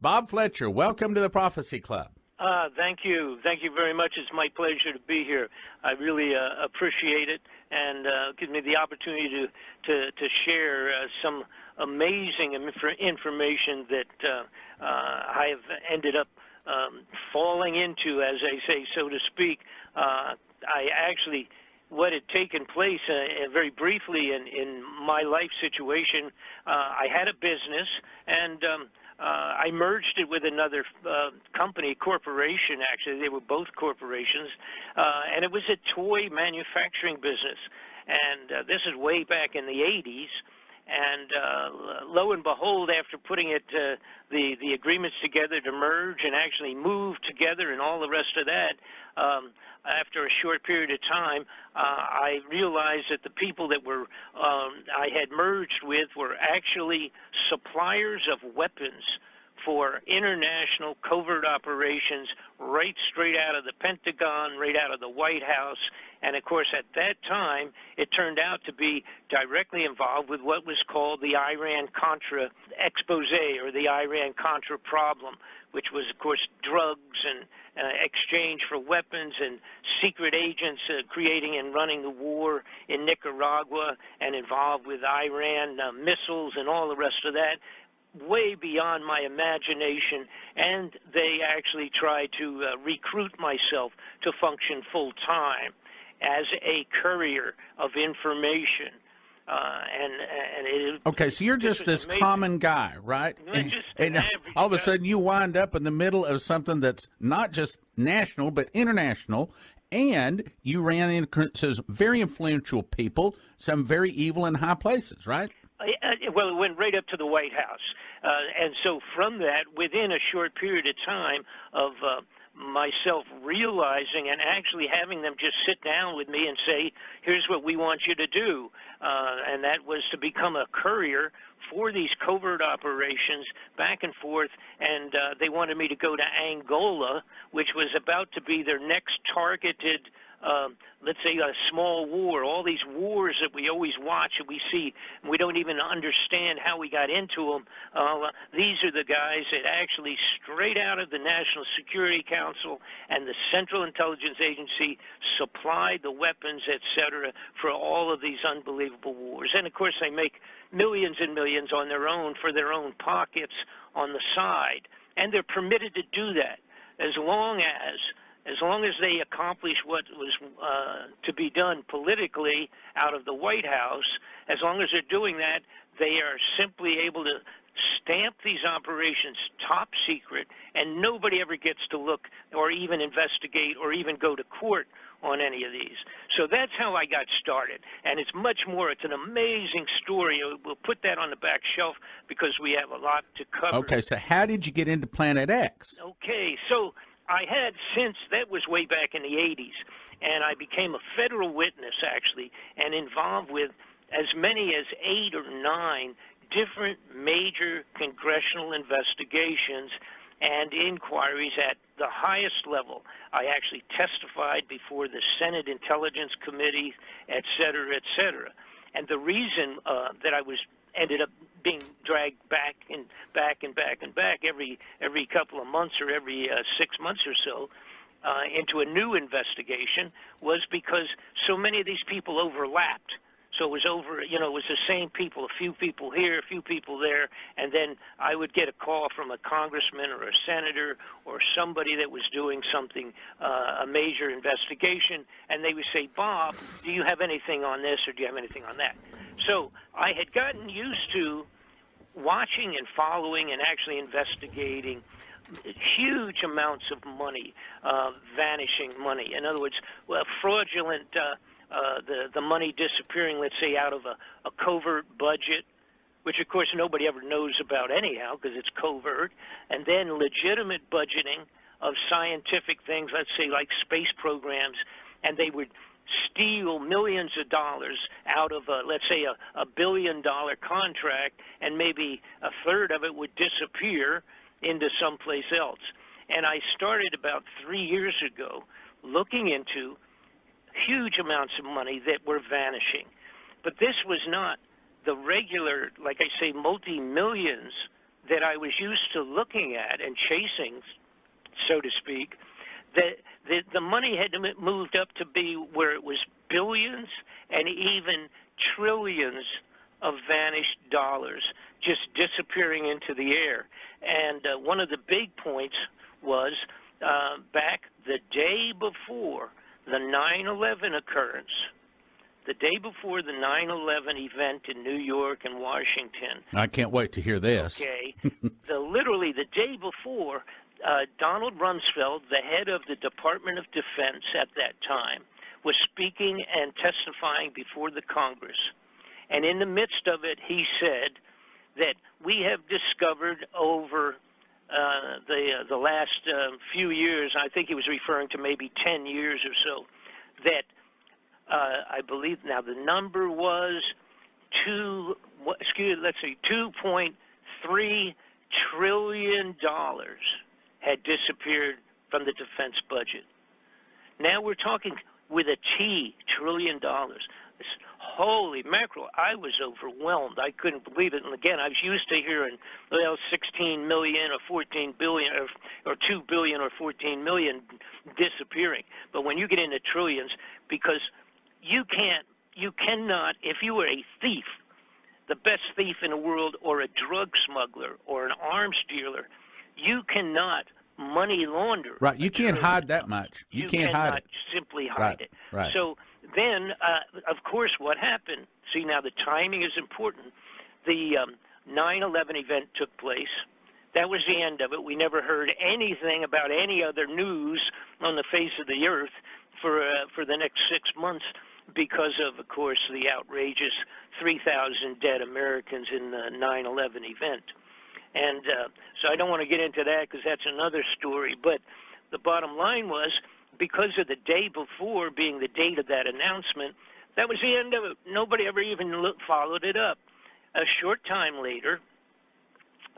Bob Fletcher, welcome to the Prophecy Club. Thank you. Thank you very much. It's my pleasure to be here. I really appreciate it, and gives me the opportunity to share some amazing information that I have ended up falling into, as I say, so to speak. What had taken place very briefly in my life situation, I had a business, and I merged it with another company, corporation, actually. They were both corporations, and it was a toy manufacturing business. And this is way back in the 80s. And lo and behold, after putting it, the agreements together to merge and actually move together and all the rest of that, after a short period of time, I realized that the people that were I had merged with were actually suppliers of weapons for international covert operations right straight out of the Pentagon, right out of the White House. And, of course, at that time, it turned out to be directly involved with what was called the Iran-Contra expose, or the Iran-Contra problem, which was, of course, drugs and exchange for weapons and secret agents creating and running the war in Nicaragua, and involved with Iran missiles and all the rest of that. Way beyond my imagination, and they actually tried to recruit myself to function full-time as a courier of information. Okay, so you're just this common guy, right? And all of a sudden you wind up in the middle of something that's not just national but international, and you ran into some very influential people, some very evil in high places, right? Well, it went right up to the White House. And so from that, within a short period of time of myself realizing and actually having them just sit down with me and say, here's what we want you to do. And that was to become a courier for these covert operations back and forth. And they wanted me to go to Angola, which was about to be their next targeted let's say a small war, all these wars that we always watch and we see, and we don't even understand how we got into them. These are the guys that actually straight out of the National Security Council and the Central Intelligence Agency supplied the weapons, etc., for all of these unbelievable wars. And of course they make millions and millions on their own for their own pockets on the side. And they're permitted to do that as long as they accomplish what was to be done politically out of the White House. As long as they're doing that, they are simply able to stamp these operations top secret, and nobody ever gets to look or even investigate or even go to court on any of these. So that's how I got started, and it's much more. It's an amazing story. We'll put that on the back shelf because we have a lot to cover. Okay, so how did you get into Planet X? Okay, so I had, since that was way back in the 80s, and I became a federal witness, actually, and involved with as many as 8 or 9 different major congressional investigations and inquiries at the highest level. I actually testified before the Senate Intelligence Committee, et cetera, et cetera. And the reason that I ended up being dragged back every couple of months or every 6 months or so into a new investigation was because so many of these people overlapped. So it was it was the same people, a few people here, a few people there, and then I would get a call from a congressman or a senator or somebody that was doing something, a major investigation, and they would say, Bob, do you have anything on this or do you have anything on that? So I had gotten used to watching and following and actually investigating huge amounts of money, vanishing money. In other words, fraudulent, the money disappearing, let's say, out of a covert budget, which, of course, nobody ever knows about anyhow because it's covert, and then legitimate budgeting of scientific things, let's say, like space programs, and they would steal millions of dollars out of, let's say, a billion-dollar contract, and maybe a third of it would disappear into someplace else. And I started about 3 years ago looking into huge amounts of money that were vanishing. But this was not the regular, like I say, multi-millions that I was used to looking at and chasing, so to speak, that the money had moved up to be where it was billions and even trillions of vanished dollars just disappearing into the air. And one of the big points was back the day before the 9/11 occurrence, the day before the 9/11 event in New York and Washington. I can't wait to hear this. Okay. Literally the day before, Donald Rumsfeld, the head of the Department of Defense at that time, was speaking and testifying before the Congress. And in the midst of it, he said that we have discovered over the last few years, I think he was referring to maybe 10 years or so, that I believe now the number was $2.3 trillion had disappeared from the defense budget. Now we're talking with a T, $trillion. Holy mackerel, I was overwhelmed. I couldn't believe it. And again, I was used to hearing, 16 million or 14 billion or 2 billion or 14 million disappearing. But when you get into trillions, because you cannot, if you were a thief, the best thief in the world, or a drug smuggler or an arms dealer, you cannot money launder. Right, you can't hide that much. You can't hide it. Simply hide it. Right. So then, of course, what happened? See, now the timing is important. The 9/11 event took place. That was the end of it. We never heard anything about any other news on the face of the earth for the next 6 months because of course, the outrageous 3,000 dead Americans in the 9/11 event. And so I don't want to get into that because that's another story. But the bottom line was, because of the day before being the date of that announcement, that was the end of it. Nobody ever even followed it up. A short time later,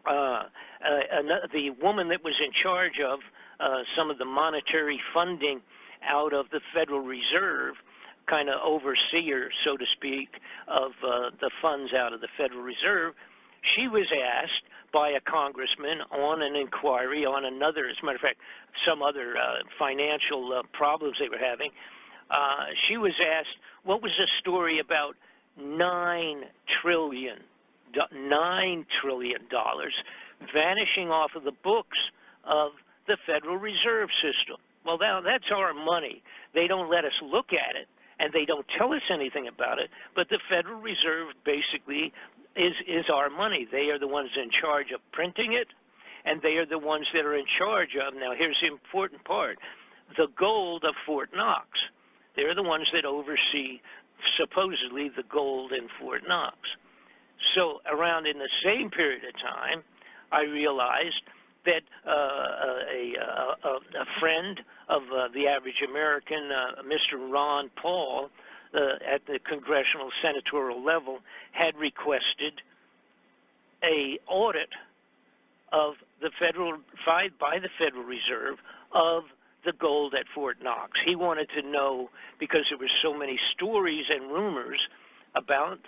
the woman that was in charge of some of the monetary funding out of the Federal Reserve, kind of overseer, so to speak, of the funds out of the Federal Reserve, she was asked by a congressman on an inquiry on another, as a matter of fact, some other financial problems they were having. She was asked, what was the story about $9 trillion vanishing off of the books of the Federal Reserve System? Well, now that's our money. They don't let us look at it, and they don't tell us anything about it, but the Federal Reserve basically is our money. They are the ones in charge of printing it, and they are the ones that are in charge of, now here's the important part, the gold of Fort Knox. They're the ones that oversee, supposedly, the gold in Fort Knox. So around in the same period of time, I realized that a friend of the average American, Mr. Ron Paul, at the congressional senatorial level, had requested a audit of the by the Federal Reserve of the gold at Fort Knox. He wanted to know, because there were so many stories and rumors about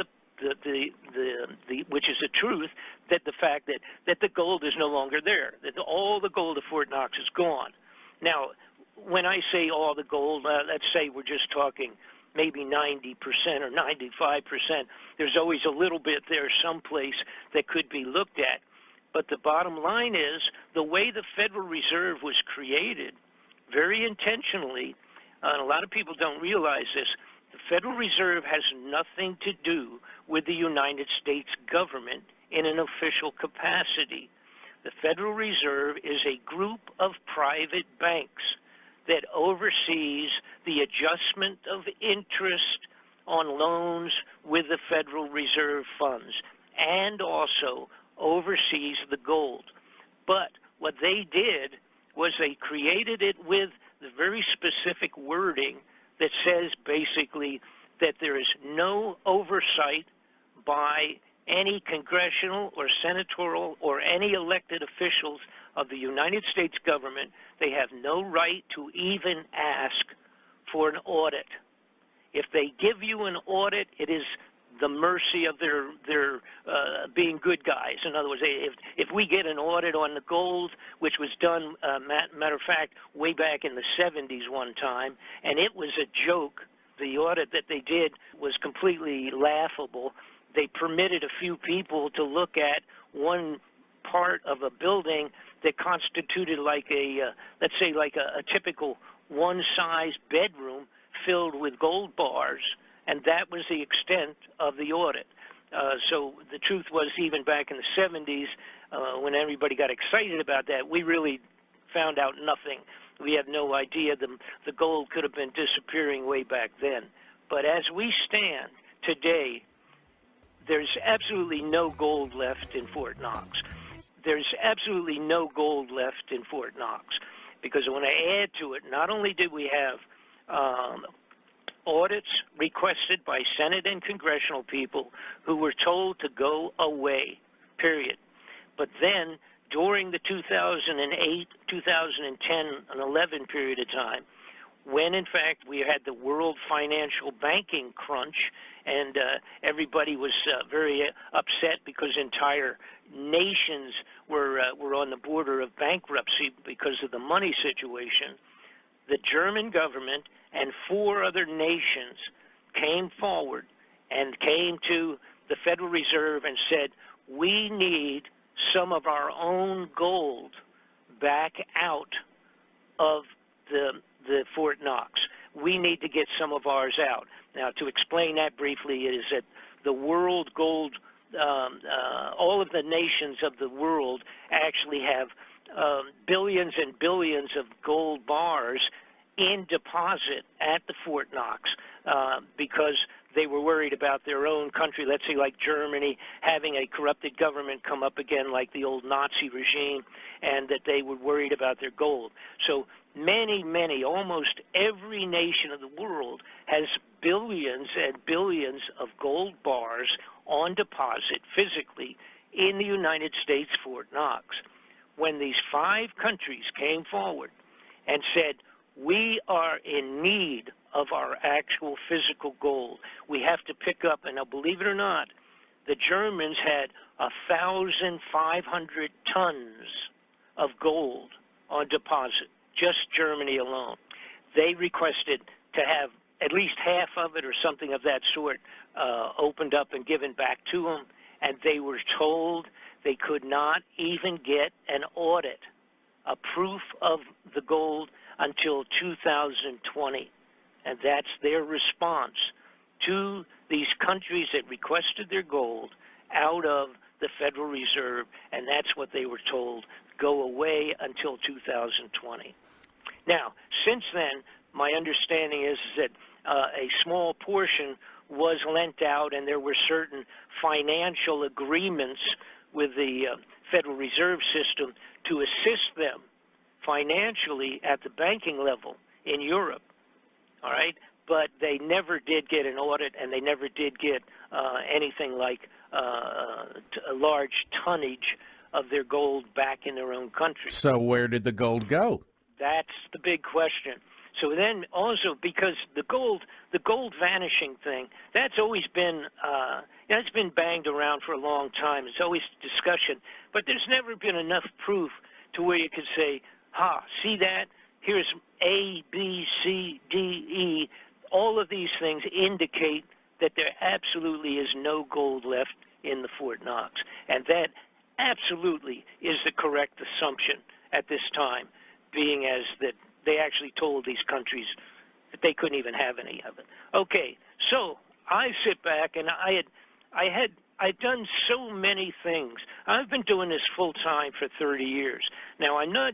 which is the truth, that the fact that the gold is no longer there, that all the gold of Fort Knox is gone. Now, when I say all the gold, let's say we're just talking maybe 90% or 95%. There's always a little bit there someplace that could be looked at. But the bottom line is, the way the Federal Reserve was created, very intentionally, and a lot of people don't realize this, the Federal Reserve has nothing to do with the United States government in an official capacity. The Federal Reserve is a group of private banks that oversees the adjustment of interest on loans with the Federal Reserve funds, and also oversees the gold. But what they did was they created it with the very specific wording that says basically that there is no oversight by any congressional or senatorial or any elected officials of the United States government. They have no right to even ask for an audit. If they give you an audit, it is the mercy of their being good guys. In other words, if we get an audit on the gold, which was done, matter of fact, way back in the 70s one time, and it was a joke. The audit that they did was completely laughable. They permitted a few people to look at one part of a building that constituted like a, let's say like a typical one-size bedroom filled with gold bars, and that was the extent of the audit. So the truth was, even back in the 70s, when everybody got excited about that, we really found out nothing. We have no idea. The gold could have been disappearing way back then. But as we stand today, there's absolutely no gold left in Fort Knox. There's absolutely no gold left in Fort Knox, because when I add to it, not only did we have audits requested by Senate and congressional people who were told to go away, period. But then during the 2008, 2010, and 11 period of time, when in fact we had the world financial banking crunch, and everybody was very upset because entire nations were on the border of bankruptcy because of the money situation, the German government and 4 other nations came forward and came to the Federal Reserve and said, we need some of our own gold back out of the Fort Knox. We need to get some of ours out. Now, to explain that briefly is that the world gold, all of the nations of the world actually have billions and billions of gold bars in deposit at the Fort Knox because they were worried about their own country, let's say like Germany, having a corrupted government come up again like the old Nazi regime, and that they were worried about their gold. So many, almost every nation of the world has billions and billions of gold bars on deposit physically in the United States Fort Knox. When these 5 countries came forward and said, we are in need of our actual physical gold, we have to pick up, and now believe it or not, the Germans had 1,500 tons of gold on deposit, just Germany alone. They requested to have at least half of it or something of that sort opened up and given back to them, and they were told they could not even get an audit, a proof of the gold, until 2020. And that's their response to these countries that requested their gold out of the Federal Reserve, and that's what they were told, go away until 2020. Now, since then, my understanding is that a small portion was lent out, and there were certain financial agreements with the Federal Reserve System to assist them financially at the banking level in Europe, all right? But they never did get an audit, and they never did get anything like a large tonnage of their gold back in their own country. So where did the gold go? That's the big question. So then also, because the gold vanishing thing, that's always been, it's been banged around for a long time. It's always discussion, but there's never been enough proof to where you could say, see that? Here's A, B, C, D, E. All of these things indicate that there absolutely is no gold left in the Fort Knox. And that absolutely is the correct assumption at this time, being as that they actually told these countries that they couldn't even have any of it. Okay, so I sit back, and I've done so many things. I've been doing this full time for 30 years. Now, I'm not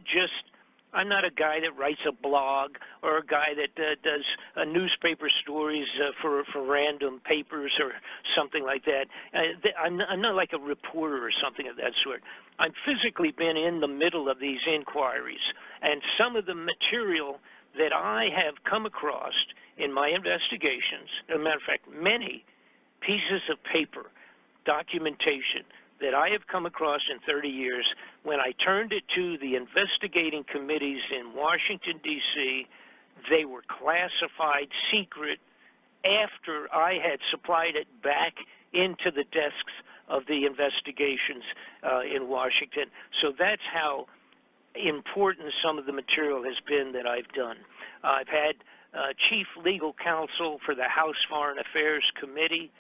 a guy that writes a blog or a guy that does newspaper stories for random papers or something like that. I'm not like a reporter or something of that sort. I've physically been in the middle of these inquiries, and some of the material that I have come across in my investigations, as a matter of fact, many pieces of paper, documentation that I have come across in 30 years, when I turned it to the investigating committees in Washington, D.C., they were classified, secret, after I had supplied it back into the desks of the investigations in Washington. So that's how important some of the material has been that I've done. I've had Chief Legal Counsel for the House Foreign Affairs Committee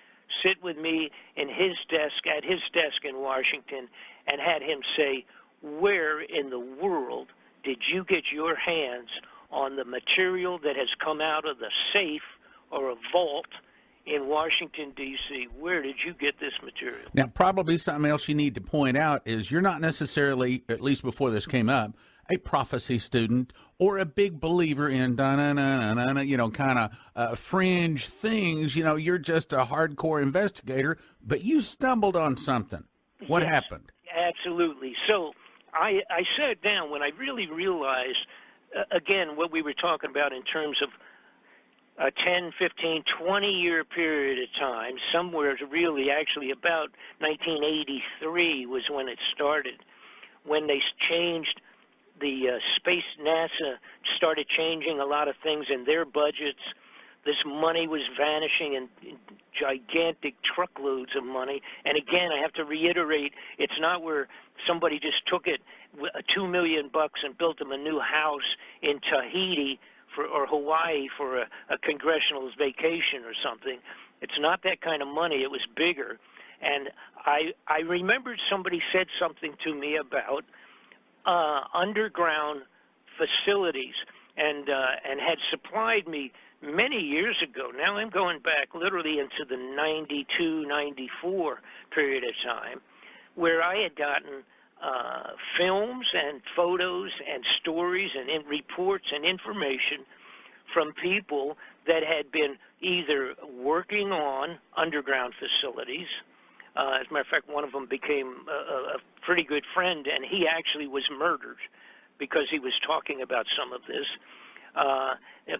sit with me in his desk, at his desk in Washington, and had him say, where in the world did you get your hands on the material that has come out of the safe or a vault in Washington, D.C.? Where did you get this material? Now, probably something else you need to point out is you're not necessarily, at least before this came up, a prophecy student or a big believer in kind of fringe things. You know, you're just a hardcore investigator, but you stumbled on something. What happened? Absolutely. So I sat down when I really realized, again, what we were talking about in terms of a 10, 15, 20-year period of time, somewhere really actually about 1983 was when it started, when they changed the space. NASA started changing a lot of things in their budgets. This money was vanishing in gigantic truckloads of money. And again, I have to reiterate, it's not where somebody just took it, $2 million and built them a new house in Tahiti or Hawaii for a congressional vacation or something. It's not that kind of money. It was bigger. And I remembered somebody said something to me about underground facilities and had supplied me many years ago. Now I'm going back literally into the 92, 94 period of time, where I had gotten films and photos and stories and reports and information from people that had been either working on underground facilities. As a matter of fact, one of them became a pretty good friend, and he actually was murdered because he was talking about some of this.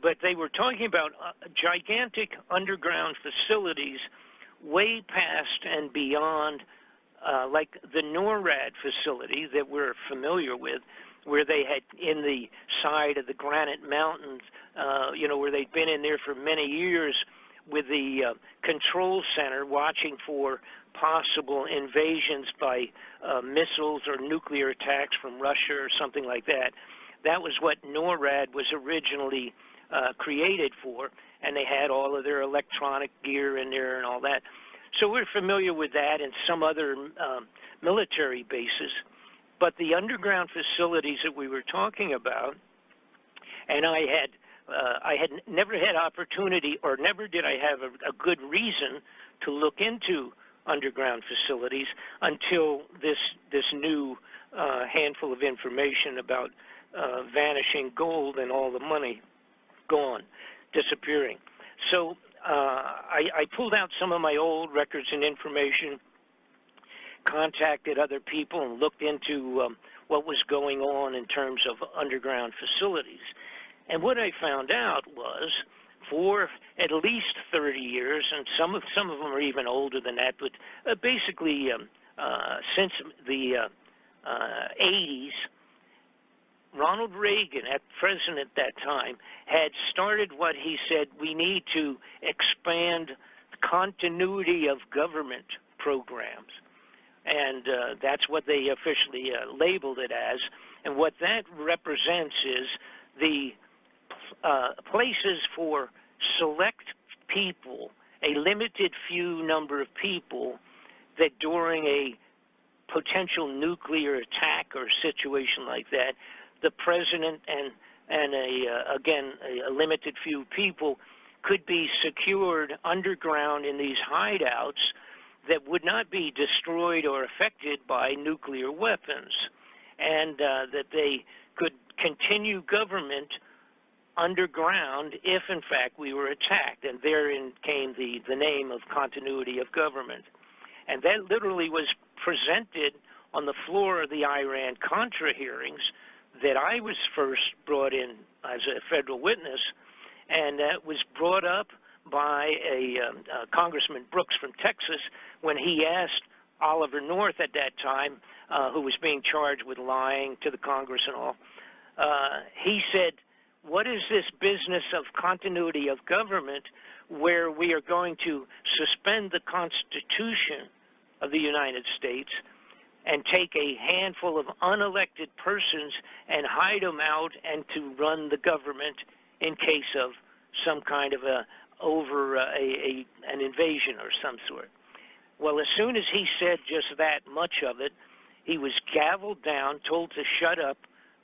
But they were talking about gigantic underground facilities way past and beyond, like the NORAD facility that we're familiar with, where they had in the side of the Granite Mountains, where they'd been in there for many years with the control center watching for possible invasions by missiles or nuclear attacks from Russia or something like that. That was what NORAD was originally created for, and they had all of their electronic gear in there and all that. So we're familiar with that and some other military bases. But the underground facilities that we were talking about, and I had never had opportunity, or never did I have a good reason to look into underground facilities until this new handful of information about vanishing gold and all the money gone, disappearing. So I pulled out some of my old records and information, contacted other people, and looked into what was going on in terms of underground facilities. And what I found out was, for at least 30 years, and some of them are even older than that, but basically since the 80s, Ronald Reagan, president at that time, had started what he said, we need to expand continuity of government programs. And that's what they officially labeled it as. And what that represents is the places for select people, a limited few number of people, that during a potential nuclear attack or situation like that, the president and a limited few people could be secured underground in these hideouts that would not be destroyed or affected by nuclear weapons, and that they could continue government underground if, in fact, we were attacked. And therein came the name of continuity of government. And that literally was presented on the floor of the Iran-Contra hearings that I was first brought in as a federal witness, and that was brought up by Congressman Brooks from Texas when he asked Oliver North at that time, who was being charged with lying to the Congress and all. He said, what is this business of continuity of government where we are going to suspend the Constitution of the United States and take a handful of unelected persons and hide them out and to run the government in case of some kind of an invasion or some sort. Well, as soon as he said just that much of it, he was gavelled down, told to shut up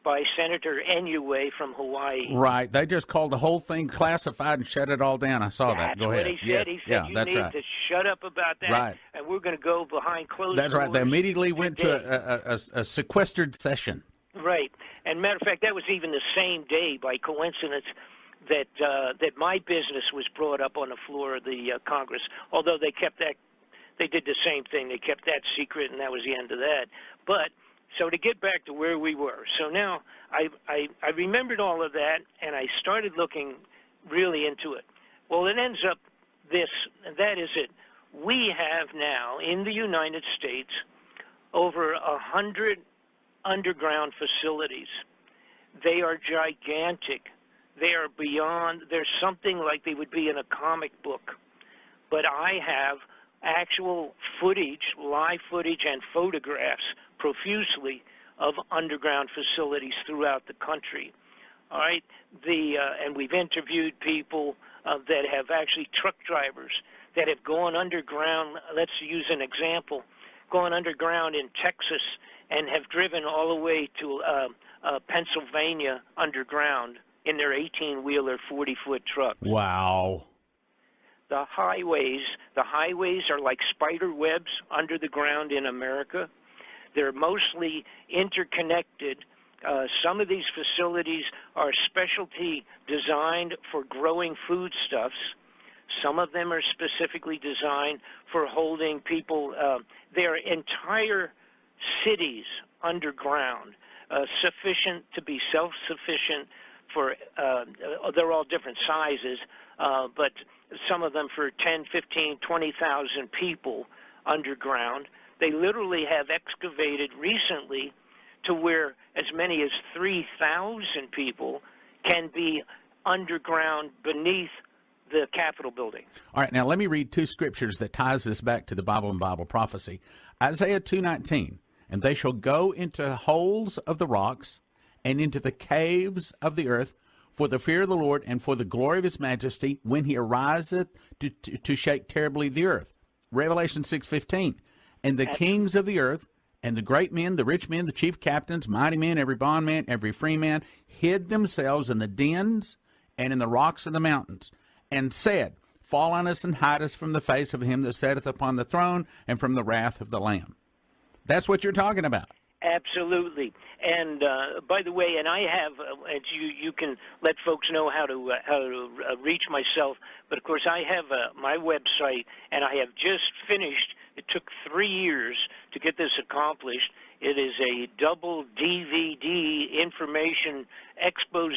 by Senator Inouye from Hawaii. Right. They just called the whole thing classified and shut it all down. I saw that. Go ahead. That's what he said. He said, you need to shut up about that, right. And we're going to go behind closed doors. That's right. They immediately went to a sequestered session. Right. And matter of fact, that was even the same day, by coincidence, that my business was brought up on the floor of the Congress, although they kept that. They did the same thing. They kept that secret, and that was the end of that. But so to get back to where we were, so now I remembered all of that, and I started looking really into it. Well, it ends up this, and that is it. We have now in the United States over 100 underground facilities. They are gigantic. They are beyond, they're something like they would be in a comic book. But I have actual footage, live footage and photographs profusely of underground facilities throughout the country. All right, and we've interviewed people that have actually truck drivers that have gone underground. Let's use an example, gone underground in Texas and have driven all the way to Pennsylvania underground in their 18-wheeler, 40-foot trucks. Wow. The highways are like spider webs under the ground in America. They're mostly interconnected. Some of these facilities are specialty designed for growing foodstuffs. Some of them are specifically designed for holding people. Their entire cities underground, sufficient to be self-sufficient for, they're all different sizes, but some of them for 10, 15, 20,000 people underground. They literally have excavated recently to where as many as 3,000 people can be underground beneath the Capitol building. All right, now let me read two scriptures that ties this back to the Bible and Bible prophecy. Isaiah 2:19, and they shall go into holes of the rocks and into the caves of the earth for the fear of the Lord and for the glory of his majesty when he ariseth to shake terribly the earth. Revelation 6:15, and the kings of the earth and the great men, the rich men, the chief captains, mighty men, every bondman, every free man, hid themselves in the dens and in the rocks of the mountains, and said, fall on us and hide us from the face of him that sitteth upon the throne and from the wrath of the Lamb. That's what you're talking about. Absolutely. And by the way, and I have, you can let folks know how to reach myself, but of course I have my website, and I have just finished. It took 3 years to get this accomplished. It is a double DVD information expose.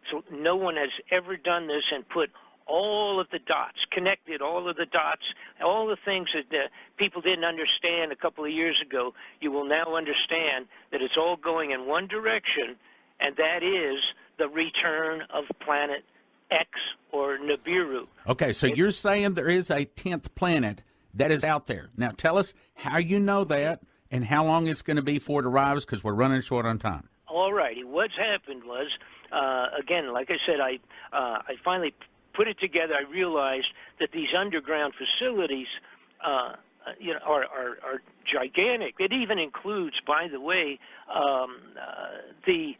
So no one has ever done this and put all of the dots, connected all of the dots, all the things that people didn't understand a couple of years ago. You will now understand that it's all going in one direction, and that is the return of Planet X or Nibiru. Okay, so you're saying there is a 10th planet that is out there. Now tell us how you know that and how long it's going to be before it arrives, because we're running short on time. All righty. What's happened was, again, like I said, I finally put it together. I realized that these underground facilities, are gigantic. It even includes, by the way, the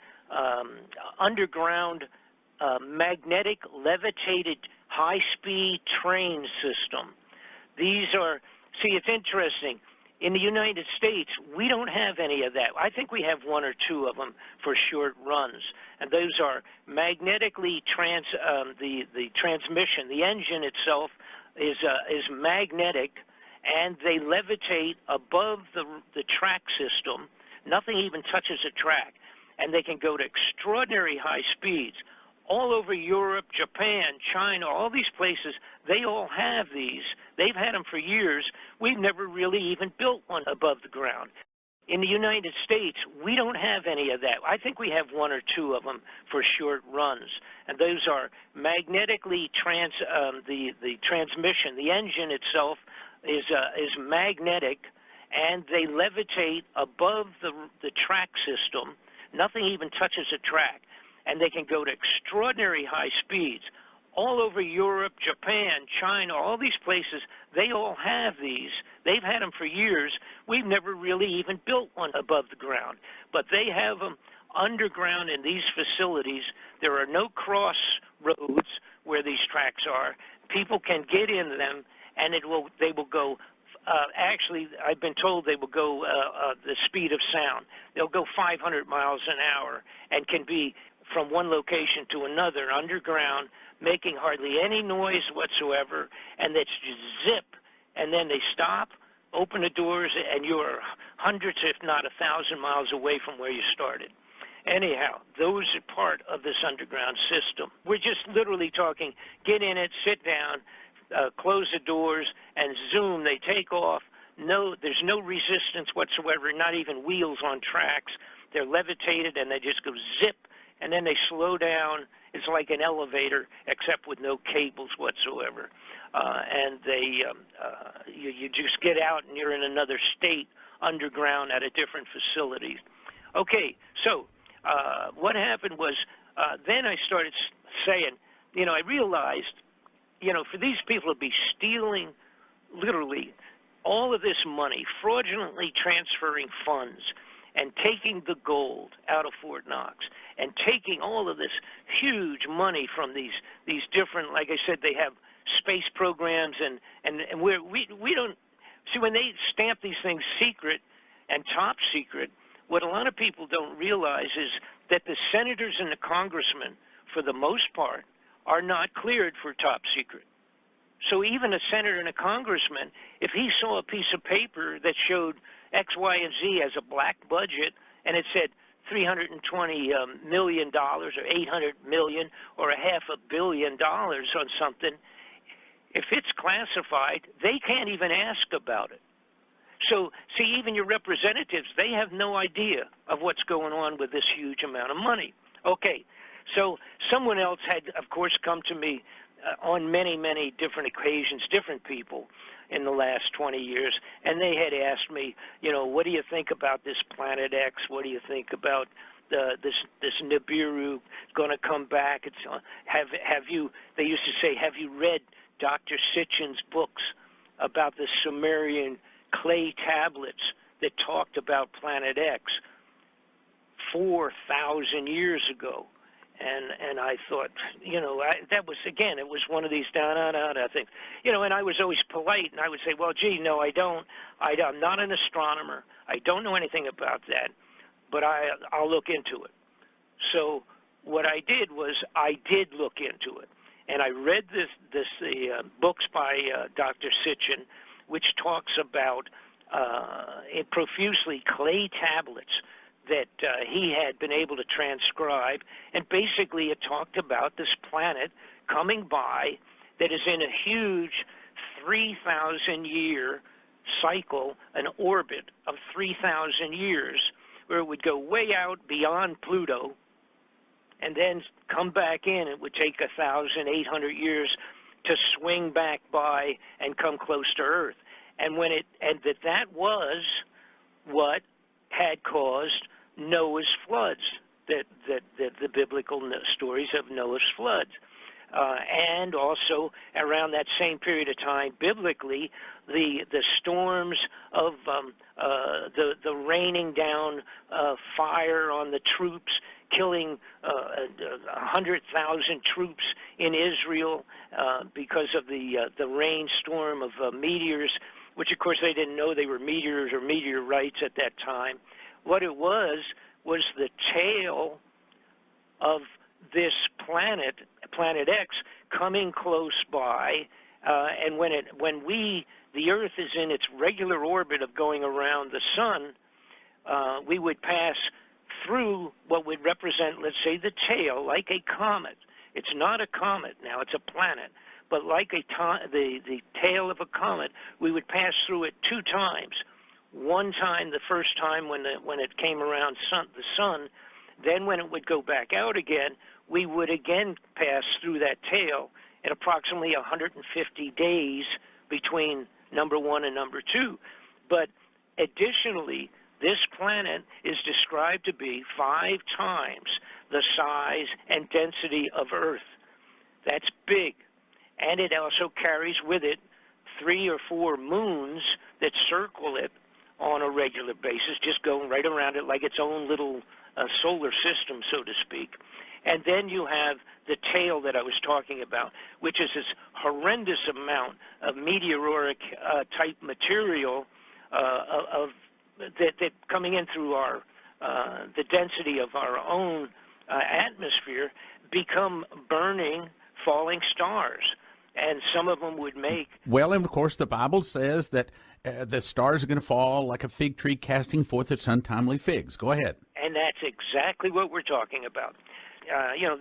underground magnetic levitated high-speed train system. These are, see, it's interesting. In the United States, we don't have any of that. I think we have one or two of them for short runs, and those are magnetically the transmission. The engine itself is magnetic, and they levitate above the track system. Nothing even touches a track, and they can go to extraordinary high speeds. All over Europe, Japan, China, all these places, they all have these. They've had them for years. We've never really even built one above the ground. In the United States, we don't have any of that. I think we have one or two of them for short runs, and those are magnetically the transmission. The engine itself is magnetic, and they levitate above the track system. Nothing even touches the track, and they can go to extraordinary high speeds. All over Europe, Japan, China, all these places, they all have these. They've had them for years. We've never really even built one above the ground. But they have them underground in these facilities. There are no cross roads where these tracks are. People can get into them, and they will go, actually, I've been told they will go the speed of sound. They'll go 500 miles an hour and can be from one location to another underground, making hardly any noise whatsoever, and that's just zip, and then they stop, open the doors, and you're hundreds, if not 1,000 miles away from where you started. Anyhow, those are part of this underground system. We're just literally talking, get in it, sit down, close the doors, and zoom, they take off. No, there's no resistance whatsoever, not even wheels on tracks. They're levitated, and they just go zip, and then they slow down. It's like an elevator, except with no cables whatsoever. And you just get out, and you're in another state underground at a different facility. Okay, so what happened was then I started saying, I realized, for these people to be stealing literally all of this money, fraudulently transferring funds, and taking the gold out of Fort Knox, and taking all of this huge money from these different, like I said, they have space programs, and we don't see when they stamp these things secret and top secret. What a lot of people don't realize is that the senators and the congressmen, for the most part, are not cleared for top secret. So even a senator and a congressman, if he saw a piece of paper that showed X, Y, and Z as a black budget, and it said $320 million or $800 million or $500 million on something, if it's classified, they can't even ask about it. So, see, even your representatives, they have no idea of what's going on with this huge amount of money. Okay, so someone else had, of course, come to me on many, many different occasions, different people in the last 20 years, and they had asked me, what do you think about this Planet X? What do you think about this Nibiru going to come back? It's have you? They used to say, have you read Dr. Sitchin's books about the Sumerian clay tablets that talked about Planet X 4,000 years ago? And I thought, that was, again, it was one of these things, and I was always polite, and I would say, well, gee, no, I don't. I'm not an astronomer. I don't know anything about that, but I'll look into it. So what I did was I did look into it, and I read the books by Dr. Sitchin, which talks about profusely clay tablets that he had been able to transcribe, and basically it talked about this planet coming by that is in a huge 3,000-year cycle, an orbit of 3,000 years, where it would go way out beyond Pluto and then come back in. It would take 1,800 years to swing back by and come close to Earth. And that was what had caused Noah's floods, the biblical stories of Noah's floods. And also around that same period of time, biblically, the storms of the raining down fire on the troops, killing 100,000 troops in Israel because of the rainstorm of meteors, which of course they didn't know they were meteors or meteorites at that time. What it was the tail of this planet, Planet X, coming close by, and when the Earth is in its regular orbit of going around the sun, we would pass through what would represent, let's say, the tail, like a comet. It's not a comet now; it's a planet. But like the tail of a comet, we would pass through it 2 times. one time, the first time when it came around the sun, then when it would go back out again, we would again pass through that tail in approximately 150 days between number 1 and number 2. But additionally, this planet is described to be 5 times the size and density of Earth. That's big. And it also carries with it 3 or 4 moons that circle it on a regular basis, just going right around it like its own little solar system, so to speak. And then you have the tail that I was talking about, which is this horrendous amount of meteoric type material that coming in through our the density of our own atmosphere become burning falling stars. And some of them would make... Well, and of course, the Bible says that the stars are going to fall like a fig tree casting forth its untimely figs. Go ahead. And that's exactly what we're talking about.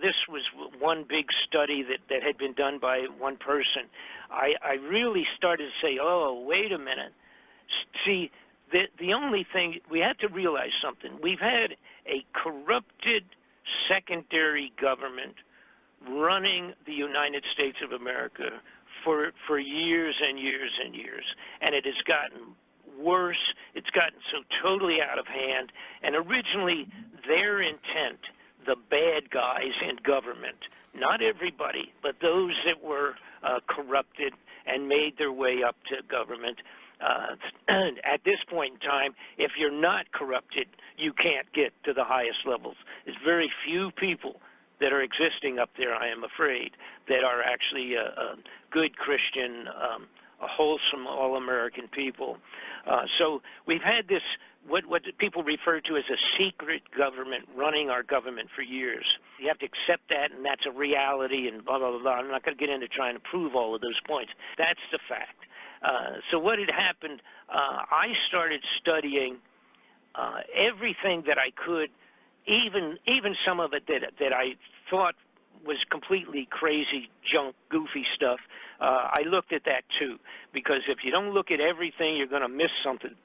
This was one big study that had been done by one person. I really started to say, oh, wait a minute. See, the only thing, we have to realize something. We've had a corrupted secondary government running the United States of America for years and years and years. And it has gotten worse. It's gotten so totally out of hand. And originally, their intent, the bad guys in government, not everybody, but those that were corrupted and made their way up to government, at this point in time, if you're not corrupted, you can't get to the highest levels. There's very few people that are existing up there, I am afraid, that are actually good Christian, wholesome, all-American people. So we've had this, what people refer to as a secret government running our government for years. You have to accept that, and that's a reality, and blah, blah, blah, blah. I'm not going to get into trying to prove all of those points. That's the fact. So what had happened, I started studying everything that I could, even some of it that I thought was completely crazy, junk, goofy stuff. I looked at that too, because if you don't look at everything, you're going to miss something.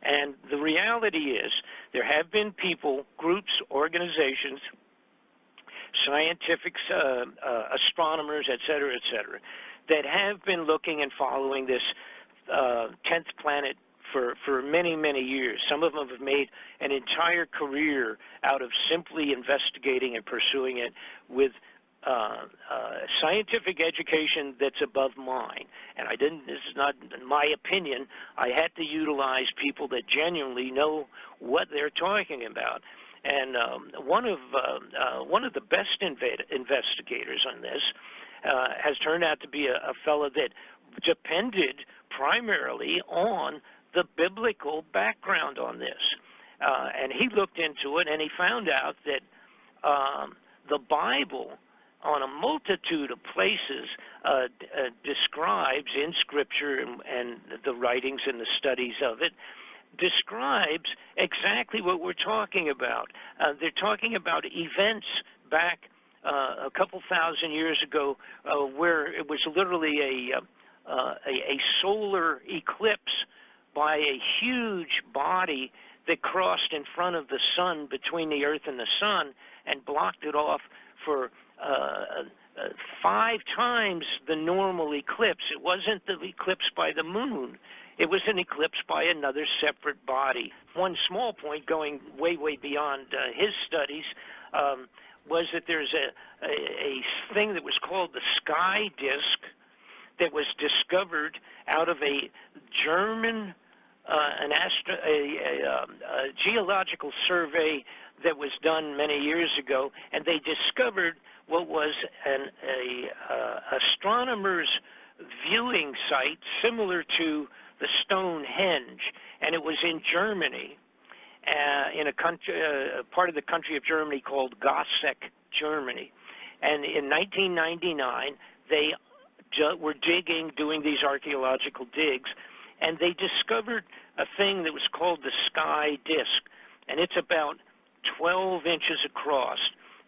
And the reality is there have been people, groups, organizations, scientific astronomers, et cetera, that have been looking and following this 10th planet for many, many years. Some of them have made an entire career out of simply investigating and pursuing it with scientific education that's above mine. And this is not my opinion. I had to utilize people that genuinely know what they're talking about. And one of the best investigators on this has turned out to be a fellow that depended primarily on the biblical background on this. And he looked into it, and he found out that the Bible, on a multitude of places, describes in Scripture and the writings and the studies of it, describes exactly what we're talking about. They're talking about events back a couple thousand years ago where it was literally a solar eclipse by a huge body that crossed in front of the sun, between the earth and the sun, and blocked it off for 5 times the normal eclipse. It wasn't the eclipse by the moon. It was an eclipse by another separate body. One small point, going way, way beyond his studies, was that there's a thing that was called the sky disk that was discovered out of a German geological survey that was done many years ago, and they discovered what was an astronomer's viewing site similar to the Stonehenge, and it was in Germany, in a country, part of the country of Germany called Gossec, Germany. And in 1999, they were doing these archaeological digs, and they discovered a thing that was called the sky disk, and it's about 12 inches across.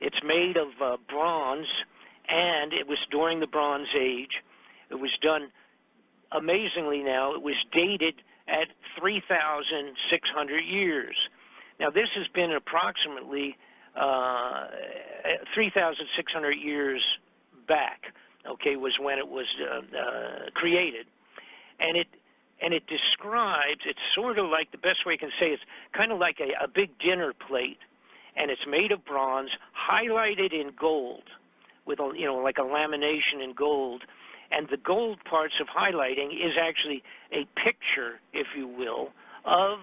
It's made of bronze, and it was during the Bronze Age. It was done amazingly now, it was dated at 3,600 years. Now, this has been approximately 3,600 years back, okay, was when it was created. And it describes, it's sort of like, the best way I can say, it's kind of like a big dinner plate, and it's made of bronze, highlighted in gold, with a, like a lamination in gold. And the gold parts of highlighting is actually a picture, if you will, of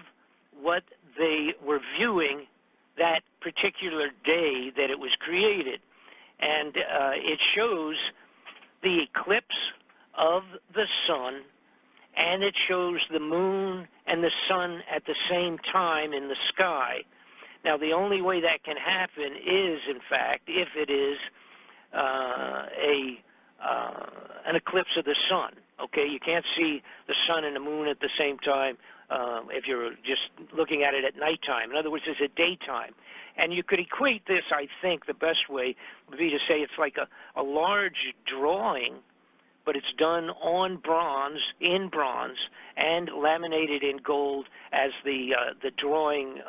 what they were viewing that particular day that it was created. And it shows the eclipse of the sun, and it shows the moon and the sun at the same time in the sky. Now, the only way that can happen is, in fact, if it is an eclipse of the sun. Okay, you can't see the sun and the moon at the same time if you're just looking at it at nighttime. In other words, it's at daytime. And you could equate this, I think, the best way would be to say it's like a large drawing, but it's done on bronze, in bronze, and laminated in gold as the drawing.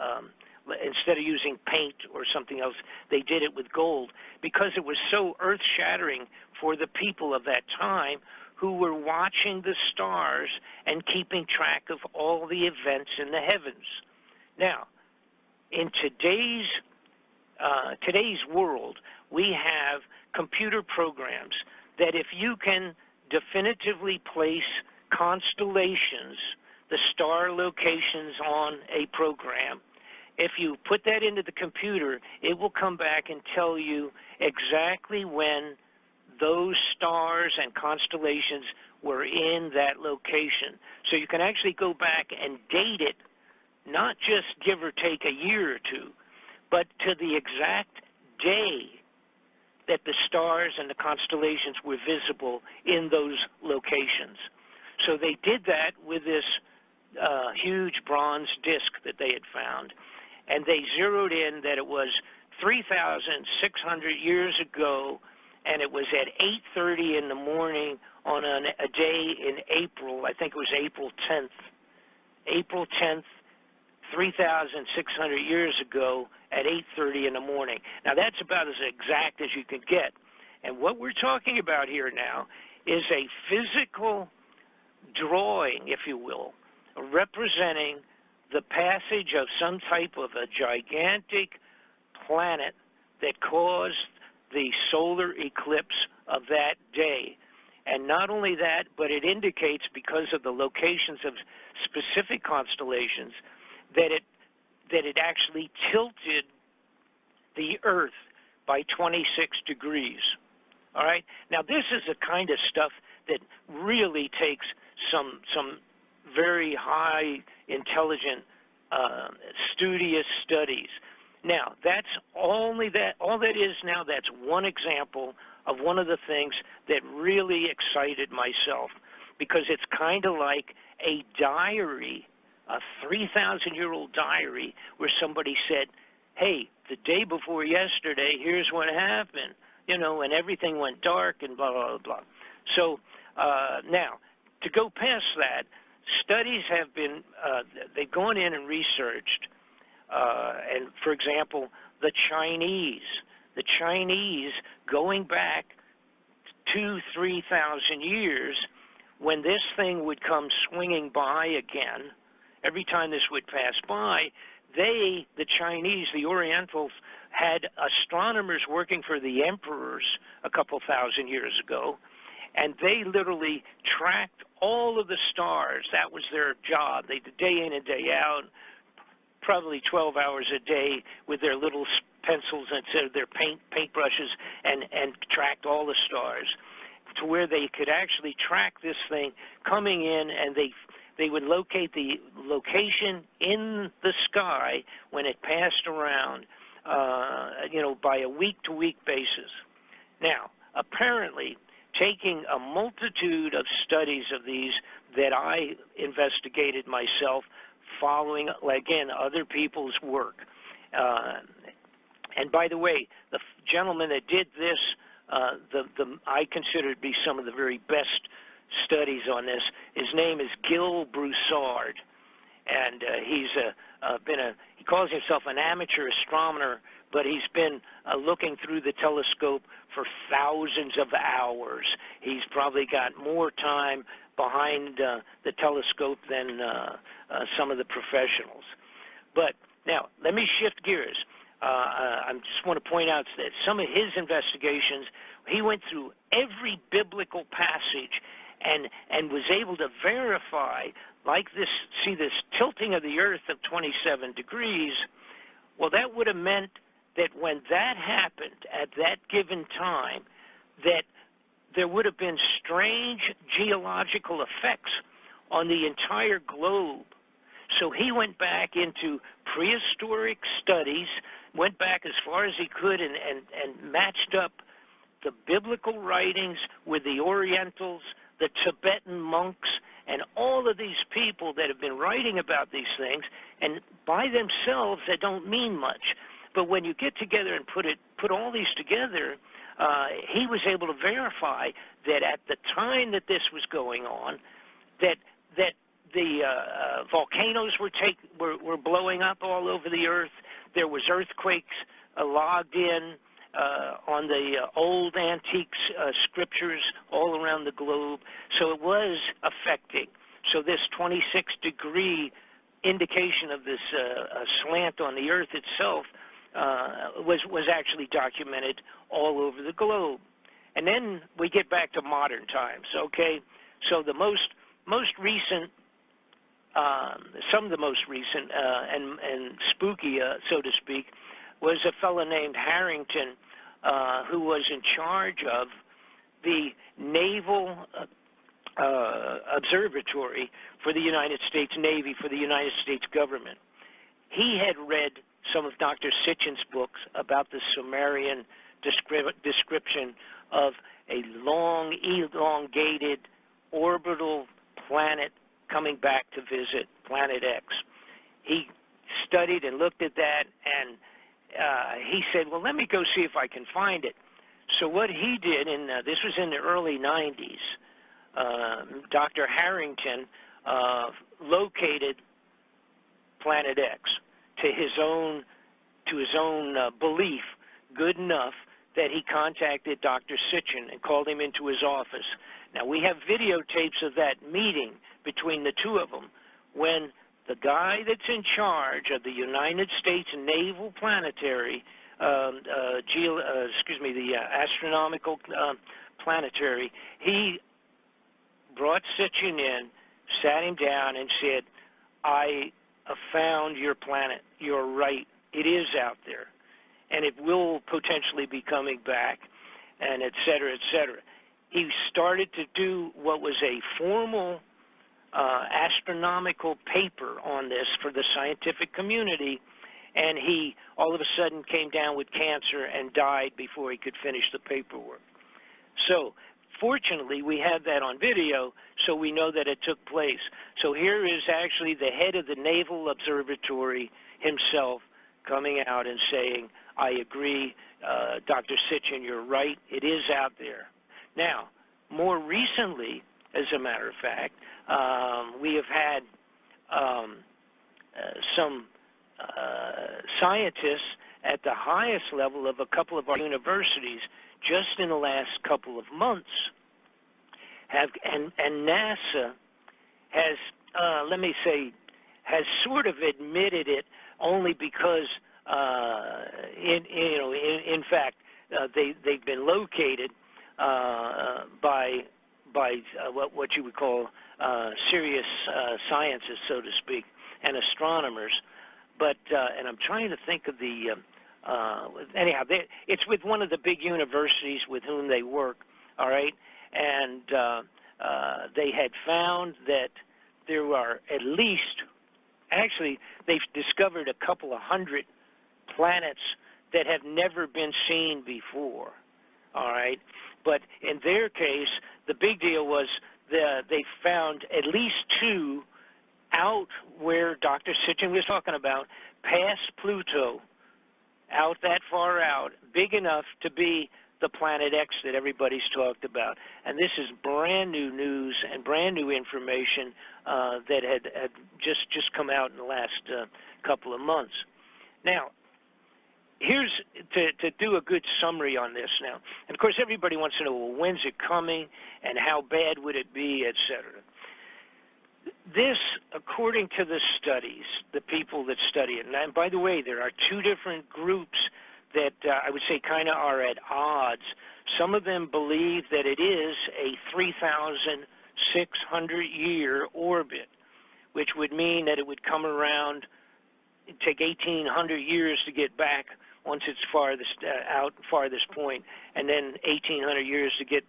Instead of using paint or something else, they did it with gold because it was so earth-shattering for the people of that time who were watching the stars and keeping track of all the events in the heavens. Now, in today's world, we have computer programs that if you can definitively place constellations, the star locations on a program, if you put that into the computer, it will come back and tell you exactly when those stars and constellations were in that location. So you can actually go back and date it, not just give or take a year or two, but to the exact day that the stars and the constellations were visible in those locations. So they did that with this huge bronze disc that they had found. And they zeroed in that it was 3,600 years ago, and it was at 8:30 in the morning on a day in April. I think it was April 10th. April 10th, 3,600 years ago at 8:30 in the morning. Now, that's about as exact as you can get. And what we're talking about here now is a physical drawing, if you will, representing the passage of some type of a gigantic planet that caused the solar eclipse of that day. And not only that, but it indicates, because of the locations of specific constellations, that it actually tilted the Earth by 26 degrees. All right? Now, this is the kind of stuff that really takes some very high intelligent, studious studies. Now, that's only that. All that is now, that's one example of one of the things that really excited myself, because it's kind of like a diary, a 3,000-year-old diary, where somebody said, hey, the day before yesterday, here's what happened, and everything went dark and blah, blah, blah. So now, to go past that, studies have been, they've gone in and researched, and for example, the Chinese going back 2,000–3,000 years, when this thing would come swinging by again, every time this would pass by, the Chinese, the Orientals, had astronomers working for the emperors a couple thousand years ago, and they literally tracked all of the stars. That was their job. They did day in and day out, probably 12 hours a day with their little pencils instead of their paintbrushes, and tracked all the stars, to where they could actually track this thing coming in, and they would locate the location in the sky when it passed around, by a week-to-week basis. Now, apparently, taking a multitude of studies of these that I investigated myself, following, again, other people's work. And by the way, the gentleman that did this, I consider to be some of the very best studies on this. His name is Gil Broussard, and he calls himself an amateur astronomer, but he's been looking through the telescope for thousands of hours. He's probably got more time behind the telescope than some of the professionals. But now, let me shift gears. I just want to point out that some of his investigations, he went through every biblical passage and was able to verify, like this, see this tilting of the earth of 27 degrees, well, that would have meant that when that happened at that given time, that there would have been strange geological effects on the entire globe. So he went back into prehistoric studies, went back as far as he could and matched up the biblical writings with the Orientals, the Tibetan monks, and all of these people that have been writing about these things, and by themselves they don't mean much. But when you get together and put all these together, he was able to verify that at the time that this was going on, that the volcanoes were blowing up all over the earth. There was earthquakes logged in on the old antique scriptures all around the globe. So it was affecting. So this 26-degree indication of this slant on the earth itself was actually documented all over the globe. And then we get back to modern times, okay? So the most recent, some of the most recent and spooky, so to speak, was a fellow named Harrington, who was in charge of the Naval Observatory for the United States Navy, for the United States government. He had read some of Dr. Sitchin's books about the Sumerian description of a long, elongated, orbital planet coming back to visit Planet X. He studied and looked at that, and he said, well, let me go see if I can find it. So what he did, and this was in the early 90s, Dr. Harrington located Planet X to his own belief, good enough that he contacted Dr. Sitchin and called him into his office. Now, we have videotapes of that meeting between the two of them when the guy that's in charge of the United States Naval Planetary, the astronomical planetary, he brought Sitchin in, sat him down, and said, I have found your planet. You're right. It is out there, and it will potentially be coming back, and et cetera, et cetera. He started to do what was a formal astronomical paper on this for the scientific community, and he all of a sudden came down with cancer and died before he could finish the paperwork. So fortunately, we have that on video, so we know that it took place. So here is actually the head of the Naval Observatory himself coming out and saying, I agree, Dr. Sitchin, you're right, it is out there. Now, more recently, as a matter of fact, we have had some scientists at the highest level of a couple of our universities just in the last couple of months and NASA has, let me say, has sort of admitted it only because, in fact, they've been located by what you would call serious scientists, so to speak, and astronomers. But and I'm trying to think of the anyhow, it's with one of the big universities with whom they work. All right, and they had found that there are at least, actually, they've discovered a couple of hundred planets that have never been seen before. All right, but in their case, the big deal was they found at least two out where Dr. Sitchin was talking about, past Pluto, out that far out, big enough to be the Planet X that everybody's talked about. And this is brand new news and brand new information that had just come out in the last couple of months. Now, here's to do a good summary on this now. And of course, everybody wants to know, well, when's it coming and how bad would it be, et cetera. This, according to the studies, the people that study it, and by the way, there are two different groups that I would say kind of are at odds. Some of them believe that it is a 3,600-year orbit, which would mean that it would come around, it'd take 1,800 years to get back once it's farthest point, and then 1,800 years to get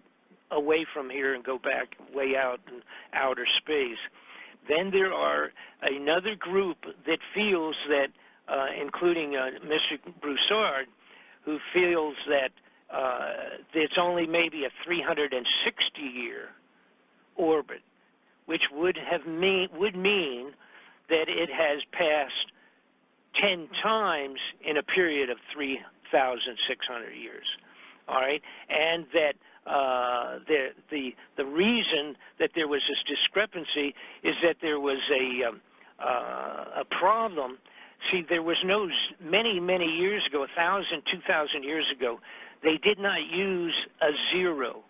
away from here and go back way out in outer space. Then there are another group that feels that, including Mr. Broussard, who feels that it's only maybe a 360-year orbit, which would mean that it has passed 10 times in a period of 3,600 years. All right, and that the reason that there was this discrepancy is that there was a problem. See, there was many years ago, 1,000, 2,000 years ago, they did not use a zero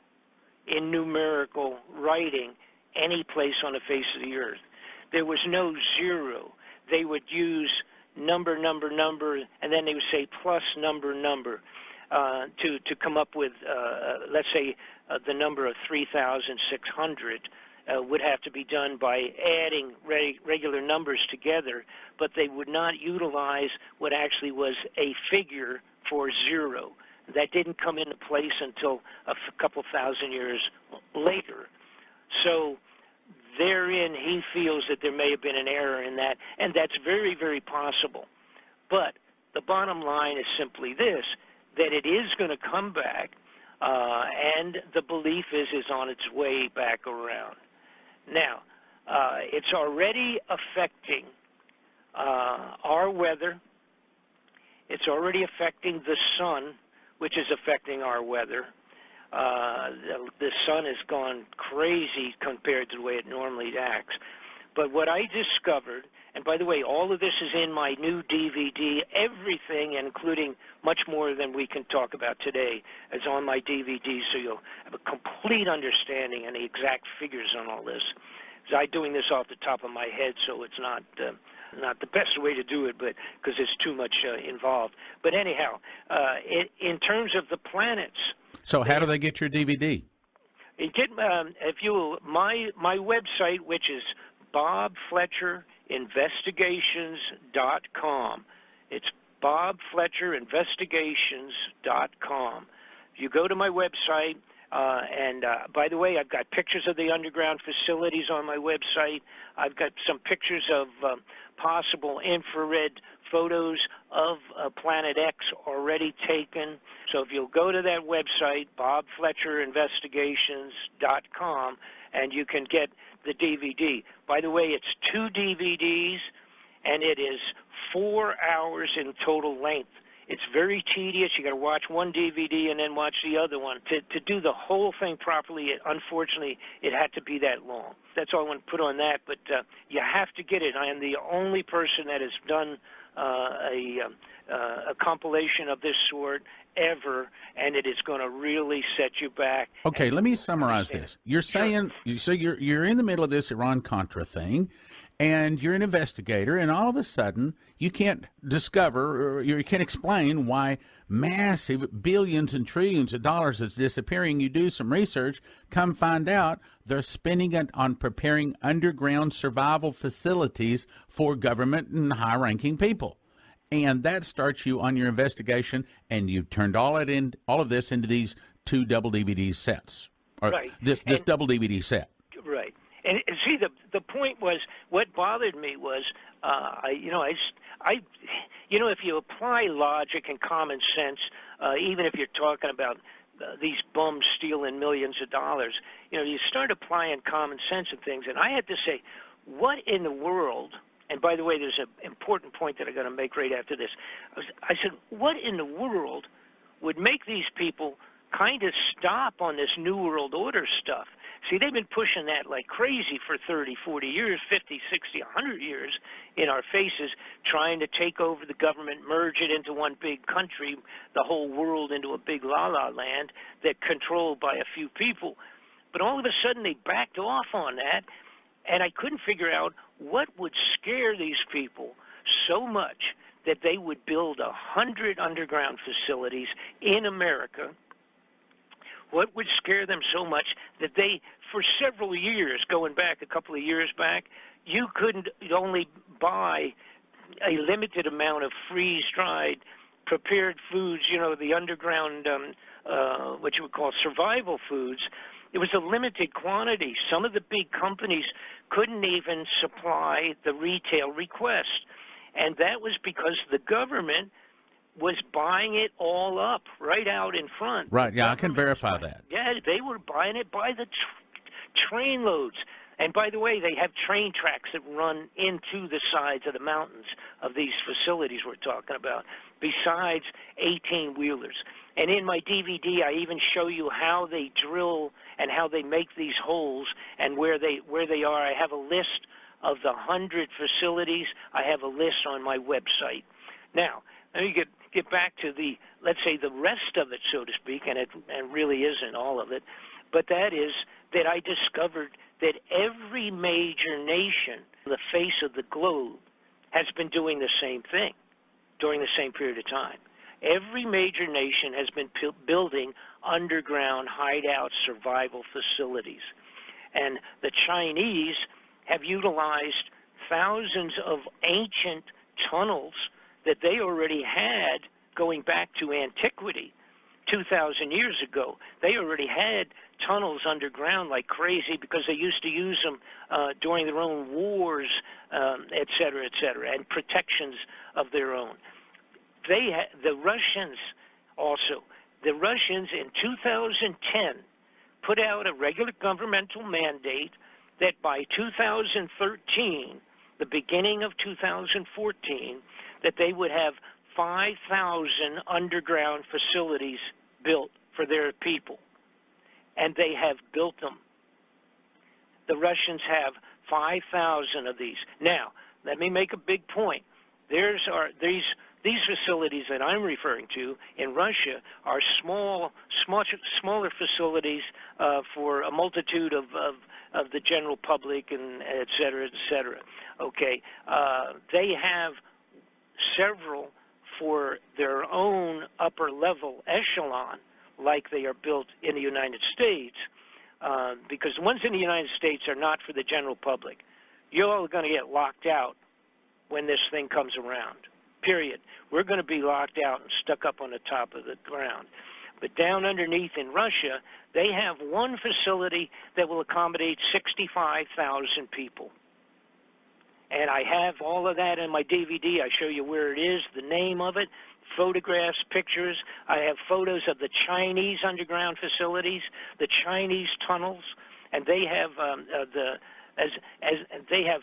in numerical writing any place on the face of the earth. There was no zero. They would use number, and then they would say plus number, to come up with, let's say, the number of 3,600 would have to be done by adding regular numbers together, but they would not utilize what actually was a figure for zero. That didn't come into place until a couple thousand years later. So therein, he feels that there may have been an error in that, and that's very, very possible. But the bottom line is simply this, that it is going to come back, and the belief is on its way back around. Now, it's already affecting our weather. It's already affecting the sun, which is affecting our weather. The sun has gone crazy compared to the way it normally acts. But what I discovered, and by the way, all of this is in my new DVD, everything, including much more than we can talk about today, is on my DVD, so you'll have a complete understanding and the exact figures on all this. I'm doing this off the top of my head, so it's not the best way to do it, but because it's too much involved. But anyhow, in terms of the planets. So how do they get your DVD? You get, if you will, my website, which is BobFletcherInvestigations.com. It's BobFletcherInvestigations.com. You go to my website, and by the way, I've got pictures of the underground facilities on my website. I've got some pictures of possible infrared photos of Planet X already taken. So if you'll go to that website, BobFletcherInvestigations.com, and you can get the DVD. By the way, it's 2 DVDs, and it is 4 hours in total length. It's very tedious. You got to watch one DVD and then watch the other one. To do the whole thing properly, unfortunately, it had to be that long. That's all I want to put on that, but you have to get it. I am the only person that has done a compilation of this sort ever, and it is going to really set you back. Okay, let me summarize this. You're saying, so you're in the middle of this Iran-Contra thing, and you're an investigator, and all of a sudden you can't discover, or you can't explain why massive billions and trillions of dollars is disappearing. You do some research, come find out they're spending it on preparing underground survival facilities for government and high-ranking people. And that starts you on your investigation, and you've turned all of this into these 2 double DVD sets, or right. this double DVD set. Right. And see, the point was, what bothered me was, if you apply logic and common sense, even if you're talking about these bums stealing millions of dollars, you start applying common sense and things. And I had to say, what in the world? And by the way, there's an important point that I'm going to make right after this. I said, what in the world would make these people kind of stop on this New World Order stuff. See, they've been pushing that like crazy for 30, 40 years, 50, 60, 100 years in our faces, trying to take over the government, merge it into one big country, the whole world into a big la-la land that controlled by a few people. But all of a sudden they backed off on that, and I couldn't figure out what would scare these people so much that they would build 100 underground facilities in America. What would scare them so much that they, for several years, going back a couple of years back, you couldn't only buy a limited amount of freeze-dried, prepared foods, you know, the underground, what you would call survival foods. It was a limited quantity. Some of the big companies couldn't even supply the retail request. And that was because the government was buying it all up right out in front. Right, yeah, I can verify that. Yeah, they were buying it by the train loads. And by the way, they have train tracks that run into the sides of the mountains of these facilities we're talking about, besides 18-wheelers. And in my DVD, I even show you how they drill and how they make these holes and where they are. I have a list of the 100 facilities. I have a list on my website. Now, let me get back to the, let's say, the rest of it, so to speak, and it really isn't all of it, but that is that I discovered that every major nation on the face of the globe has been doing the same thing during the same period of time. Every major nation has been building underground hideout survival facilities. And the Chinese have utilized thousands of ancient tunnels that they already had going back to antiquity, 2,000 years ago. They already had tunnels underground like crazy because they used to use them during their own wars, et cetera, and protections of their own. The Russians also, the Russians in 2010 put out a regular governmental mandate that by 2013, the beginning of 2014, that they would have 5,000 underground facilities built for their people. And they have built them. The Russians have 5,000 of these. Now, let me make a big point. These facilities that I'm referring to in Russia are smaller facilities for a multitude of the general public, and et cetera, et cetera. Okay, they have several for their own upper level echelon, like they are built in the United States, because the ones in the United States are not for the general public. You're all going to get locked out when this thing comes around, period. We're going to be locked out and stuck up on the top of the ground. But down underneath in Russia, they have one facility that will accommodate 65,000 people. And I have all of that in my DVD. I show you where it is, the name of it, photographs, pictures. I have photos of the Chinese underground facilities, the Chinese tunnels, and they have they have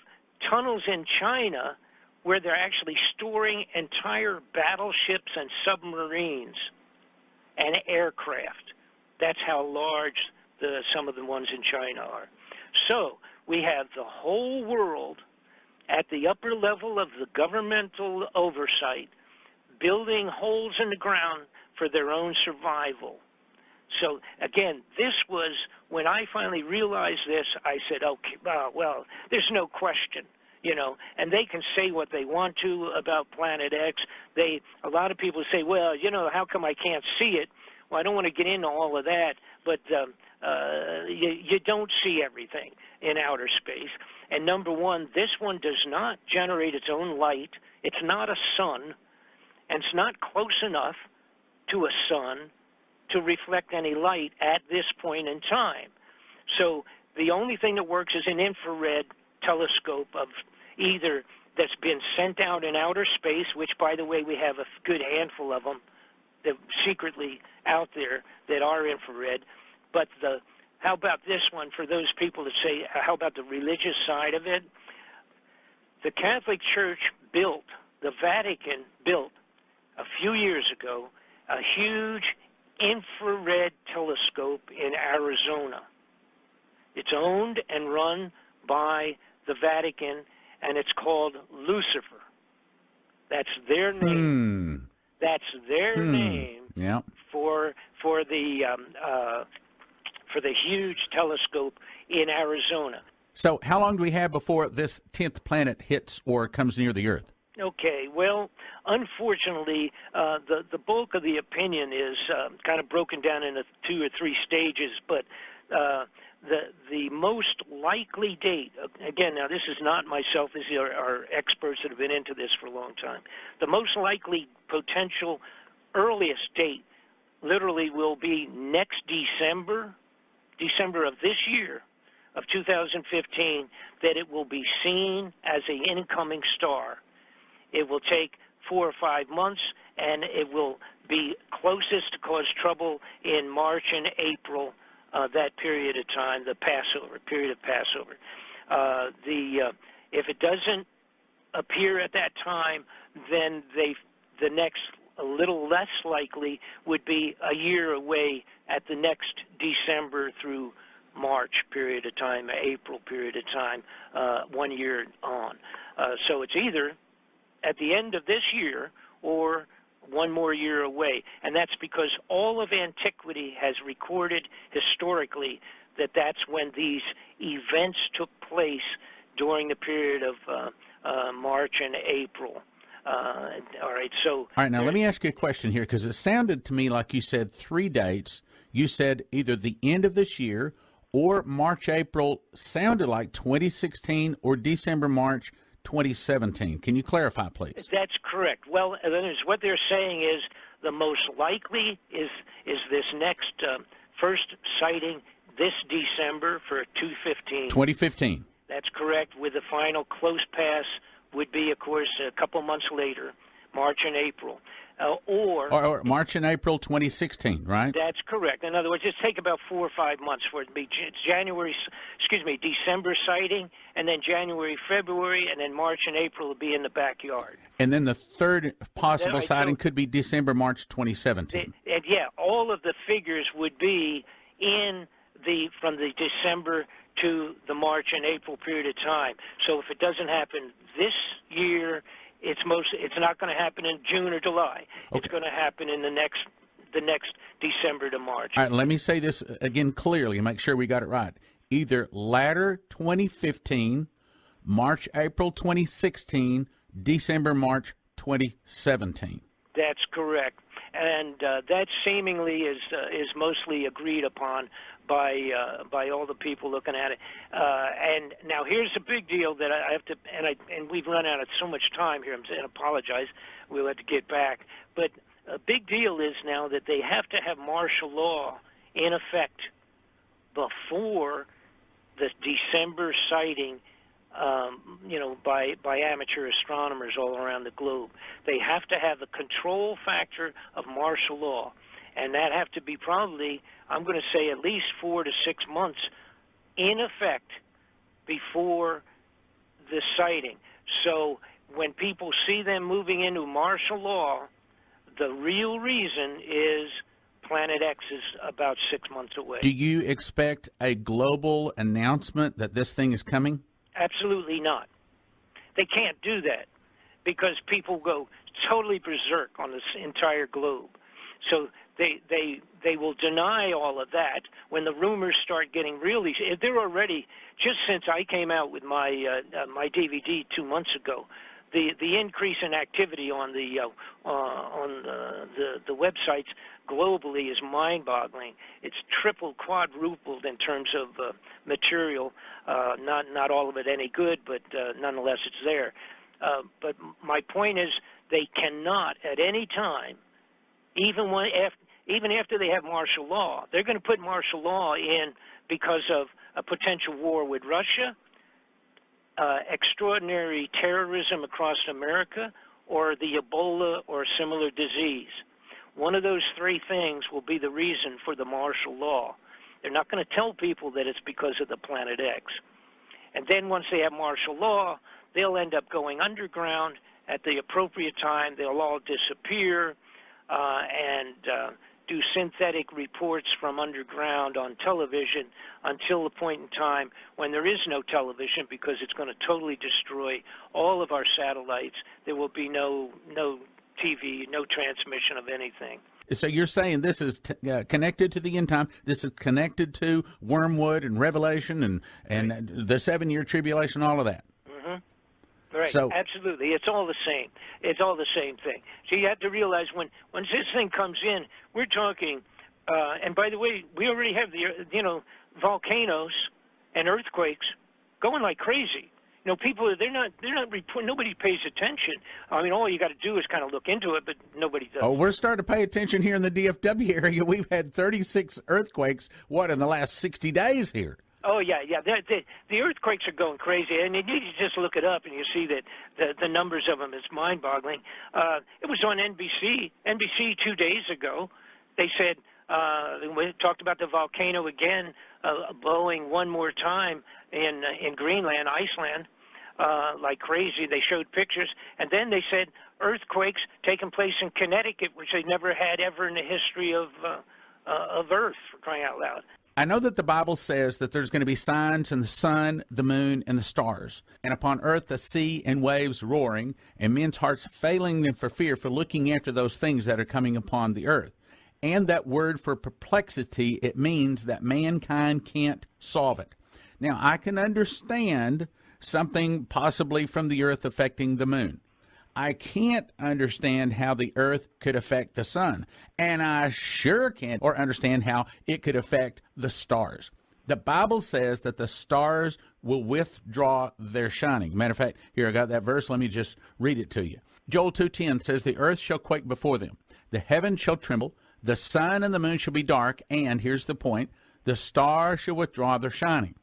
tunnels in China where they're actually storing entire battleships and submarines and aircraft. That's how large some of the ones in China are. So we have the whole world at the upper level of the governmental oversight building holes in the ground for their own survival. So again, this was, when I finally realized this, I said, okay, well, there's no question. You know, and they can say what they want to about Planet X. A lot of people say, well, you know, how come I can't see it? Well, I don't want to get into all of that, but you don't see everything in outer space. And number one, this one does not generate its own light. It's not a sun, and it's not close enough to a sun to reflect any light at this point in time. So the only thing that works is an infrared telescope of either that's been sent out in outer space, which, by the way, we have a good handful of them that secretly out there that are infrared. But how about this one for those people that say, how about the religious side of it? The Catholic Church the Vatican built a few years ago, a huge infrared telescope in Arizona. It's owned and run by the Vatican, and it's called Lucifer. That's their name. That's their name for the huge telescope in Arizona. So how long do we have before this 10th planet hits or comes near the Earth? Okay, well, unfortunately, the bulk of the opinion is kind of broken down into 2 or 3 stages, but the most likely date, again, now this is not myself, these are experts that have been into this for a long time. The most likely potential earliest date literally will be next December of this year, of 2015, that it will be seen as an incoming star. It will take 4 or 5 months, and it will be closest to cause trouble in March and April, that period of time, the Passover, period of Passover. If it doesn't appear at that time, then the next, a little less likely, would be a year away at the next December through March period of time, April period of time, 1 year on. So it's either at the end of this year or 1 more year away. And that's because all of antiquity has recorded historically that that's when these events took place during the period of March and April. All right, now let me ask you a question here, because it sounded to me like you said 3 dates. You said either the end of this year or March, April, sounded like 2016, or December, March 2017. Can you clarify, please? That's correct. Well, what they're saying is the most likely is this next first sighting this December for 2015. That's correct, with the final close pass would be, of course, a couple months later, March and April. Or March and April 2016, right? That's correct. In other words, just take about 4 or 5 months for it to be December sighting, and then January, February, and then March and April will be in the backyard. And then the third possible sighting could be December, March 2017. And yeah, all of the figures would be from the December to the March and April period of time. So if it doesn't happen this year, it's not going to happen in June or July. Okay. It's going to happen in the next December to March. All right, let me say this again clearly and make sure we got it right. Either latter 2015, March, April 2016, December, March 2017. That's correct. And that seemingly is mostly agreed upon by all the people looking at it. And now here's the big deal that I have to, and we've run out of so much time here. I'm saying, apologize. We'll have to get back. But a big deal is now that they have to have martial law in effect before the December sighting. By amateur astronomers all around the globe. They have to have a control factor of martial law, and that have to be probably, I'm going to say, at least 4 to 6 months in effect before the sighting. So when people see them moving into martial law, the real reason is Planet X is about 6 months away. Do you expect a global announcement that this thing is coming? Absolutely not. They can't do that because people go totally berserk on this entire globe. So they will deny all of that when the rumors start getting really. They're already, just since I came out with my my DVD 2 months ago, the increase in activity on the websites globally is mind-boggling. It's triple, quadrupled in terms of material. Not all of it any good, but nonetheless it's there. But my point is, they cannot at any time, even after they have martial law, they're going to put martial law in because of a potential war with Russia, extraordinary terrorism across America, or the Ebola or similar disease. One of those 3 things will be the reason for the martial law. They're not going to tell people that it's because of the Planet X. And then once they have martial law, they'll end up going underground at the appropriate time. They'll all disappear and do synthetic reports from underground on television until the point in time when there is no television, because it's going to totally destroy all of our satellites. There will be no TV, no transmission of anything. So you're saying this is connected to the end time. This is connected to Wormwood and Revelation and the 7-year tribulation, all of that. Mm-hmm. Right. So, absolutely. It's all the same. It's all the same thing. So you have to realize when this thing comes in, we're talking. And by the way, we already have the volcanoes and earthquakes going like crazy. People, they're not reporting. Nobody pays attention. I mean, all you got to do is kind of look into it, but nobody does. Oh, we're starting to pay attention here in the DFW area. We've had 36 earthquakes, in the last 60 days here? Oh, yeah. The earthquakes are going crazy, and you need to just look it up, and you see that the numbers of them is mind-boggling. It was on NBC 2 days ago. They said, we talked about the volcano again, blowing one more time in Greenland, Iceland, like crazy. They showed pictures, and then they said earthquakes taking place in Connecticut, which they never had ever in the history of Earth, for crying out loud. I know that the Bible says that there's going to be signs in the sun, the moon, and the stars, and upon earth the sea and waves roaring, and men's hearts failing them for fear for looking after those things that are coming upon the earth. And that word for perplexity, it means that mankind can't solve it. Now, I can understand something possibly from the earth affecting the moon. I can't understand how the earth could affect the sun. And I sure can't or understand how it could affect the stars. The Bible says that the stars will withdraw their shining. Matter of fact, here I got that verse. Let me just read it to you. Joel 2:10 says, the earth shall quake before them. The heavens shall tremble. The sun and the moon shall be dark. And here's the point. The stars shall withdraw their shining.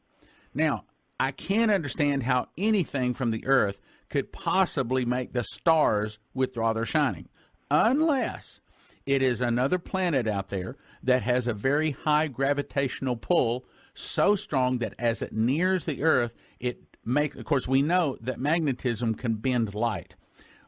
Now, I can't understand how anything from the earth could possibly make the stars withdraw their shining, unless it is another planet out there that has a very high gravitational pull, so strong that as it nears the earth, of course, we know that magnetism can bend light.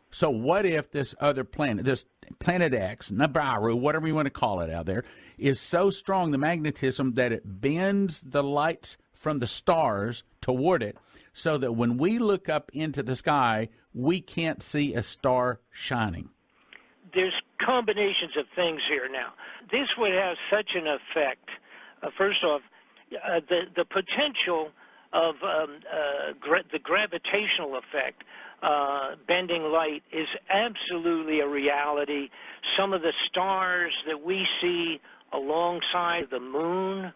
So what if this other planet, this planet X, Nibiru, whatever you want to call it out there, is so strong, the magnetism, that it bends the lights from the stars toward it, so that when we look up into the sky, we can't see a star shining? There's combinations of things here now. This would have such an effect. First off, the potential of the gravitational effect, bending light, is absolutely a reality. Some of the stars that we see alongside the moon,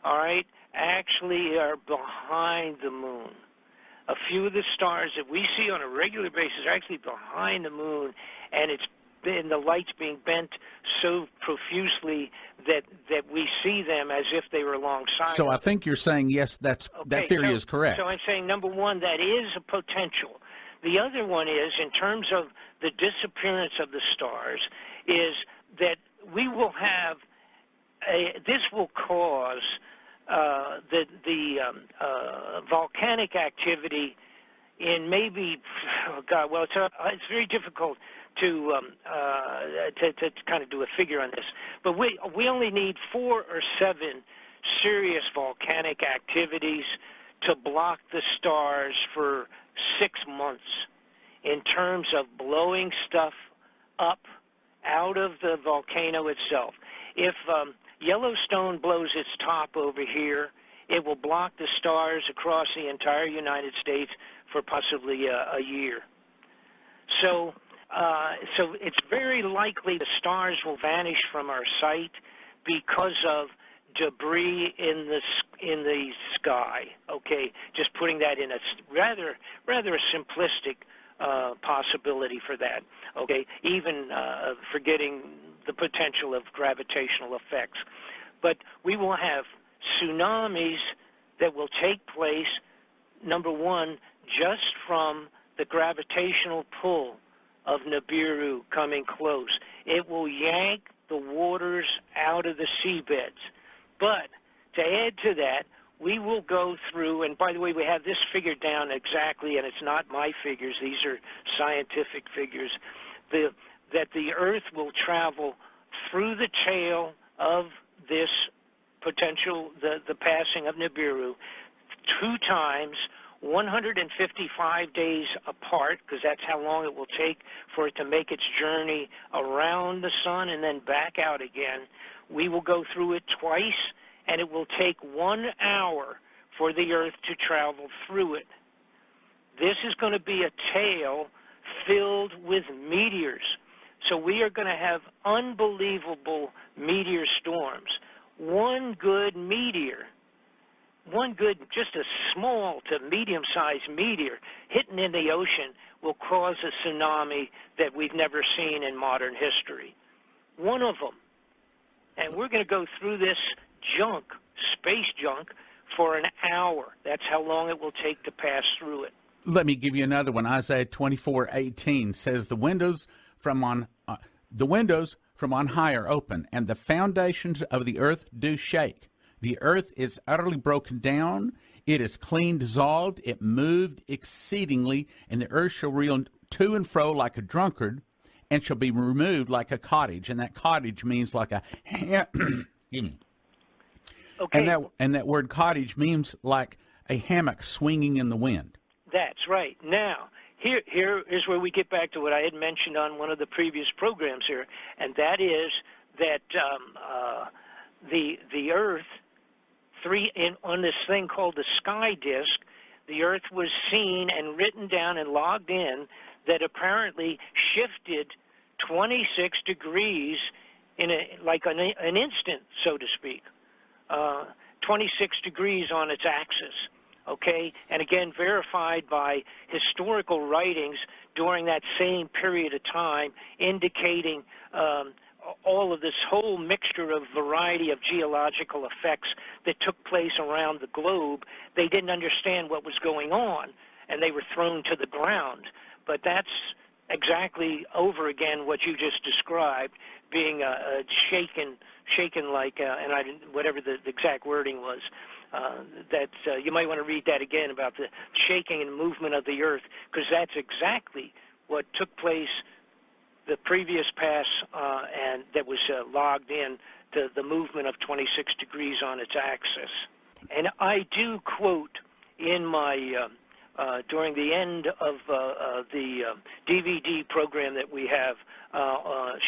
all right, actually are behind the moon. A few of the stars that we see on a regular basis are actually behind the moon, and the light's being bent so profusely that we see them as if they were alongside. So I think you're saying, yes, that theory is correct. So I'm saying, number one, that is a potential. The other one is, in terms of the disappearance of the stars, is that we will have this will cause the volcanic activity in maybe, it's very difficult to kind of do a figure on this, but we only need 4 or 7 serious volcanic activities to block the stars for 6 months in terms of blowing stuff up out of the volcano itself. If Yellowstone blows its top over here, it will block the stars across the entire United States for possibly a year. So it's very likely the stars will vanish from our sight because of debris in the sky. Okay, just putting that in a rather a simplistic possibility for that. Okay, even forgetting the potential of gravitational effects. But we will have tsunamis that will take place, number one, just from the gravitational pull of Nibiru coming close. It will yank the waters out of the seabeds. But to add to that, we will go through, and by the way, we have this figured down exactly, and it's not my figures, these are scientific figures, that the Earth will travel through the tail of this potential, the passing of Nibiru, 2 times, 155 days apart, because that's how long it will take for it to make its journey around the sun and then back out again. We will go through it twice, and it will take 1 hour for the Earth to travel through it. This is going to be a tail filled with meteors. So we are going to have unbelievable meteor storms. One good meteor, just a small to medium-sized meteor hitting in the ocean will cause a tsunami that we've never seen in modern history. One of them. And we're going to go through this junk, space junk, for an hour. That's how long it will take to pass through it. Let me give you another one. Isaiah 24:18 says, the windows from on high are open, and the foundations of the earth do shake. The earth is utterly broken down. It is clean dissolved. It moved exceedingly, and the earth shall reel to and fro like a drunkard, and shall be removed like a cottage. And that cottage means like a excuse me. Okay. And that word cottage means like a hammock swinging in the wind. That's right. Now, here is where we get back to what I had mentioned on one of the previous programs here, and that is that the Earth, on this thing called the sky disk, the Earth was seen and written down and logged in that apparently shifted 26 degrees in an instant, so to speak, 26 degrees on its axis. Okay, and again verified by historical writings during that same period of time, indicating all of this whole mixture of variety of geological effects that took place around the globe. They didn't understand what was going on, and they were thrown to the ground. But that's exactly over again what you just described, being shaken like, and whatever the exact wording was. You might want to read that again about the shaking and movement of the Earth, because that's exactly what took place the previous pass, and that was logged in to the movement of 26 degrees on its axis. And I do quote in my during the end of the DVD program that we have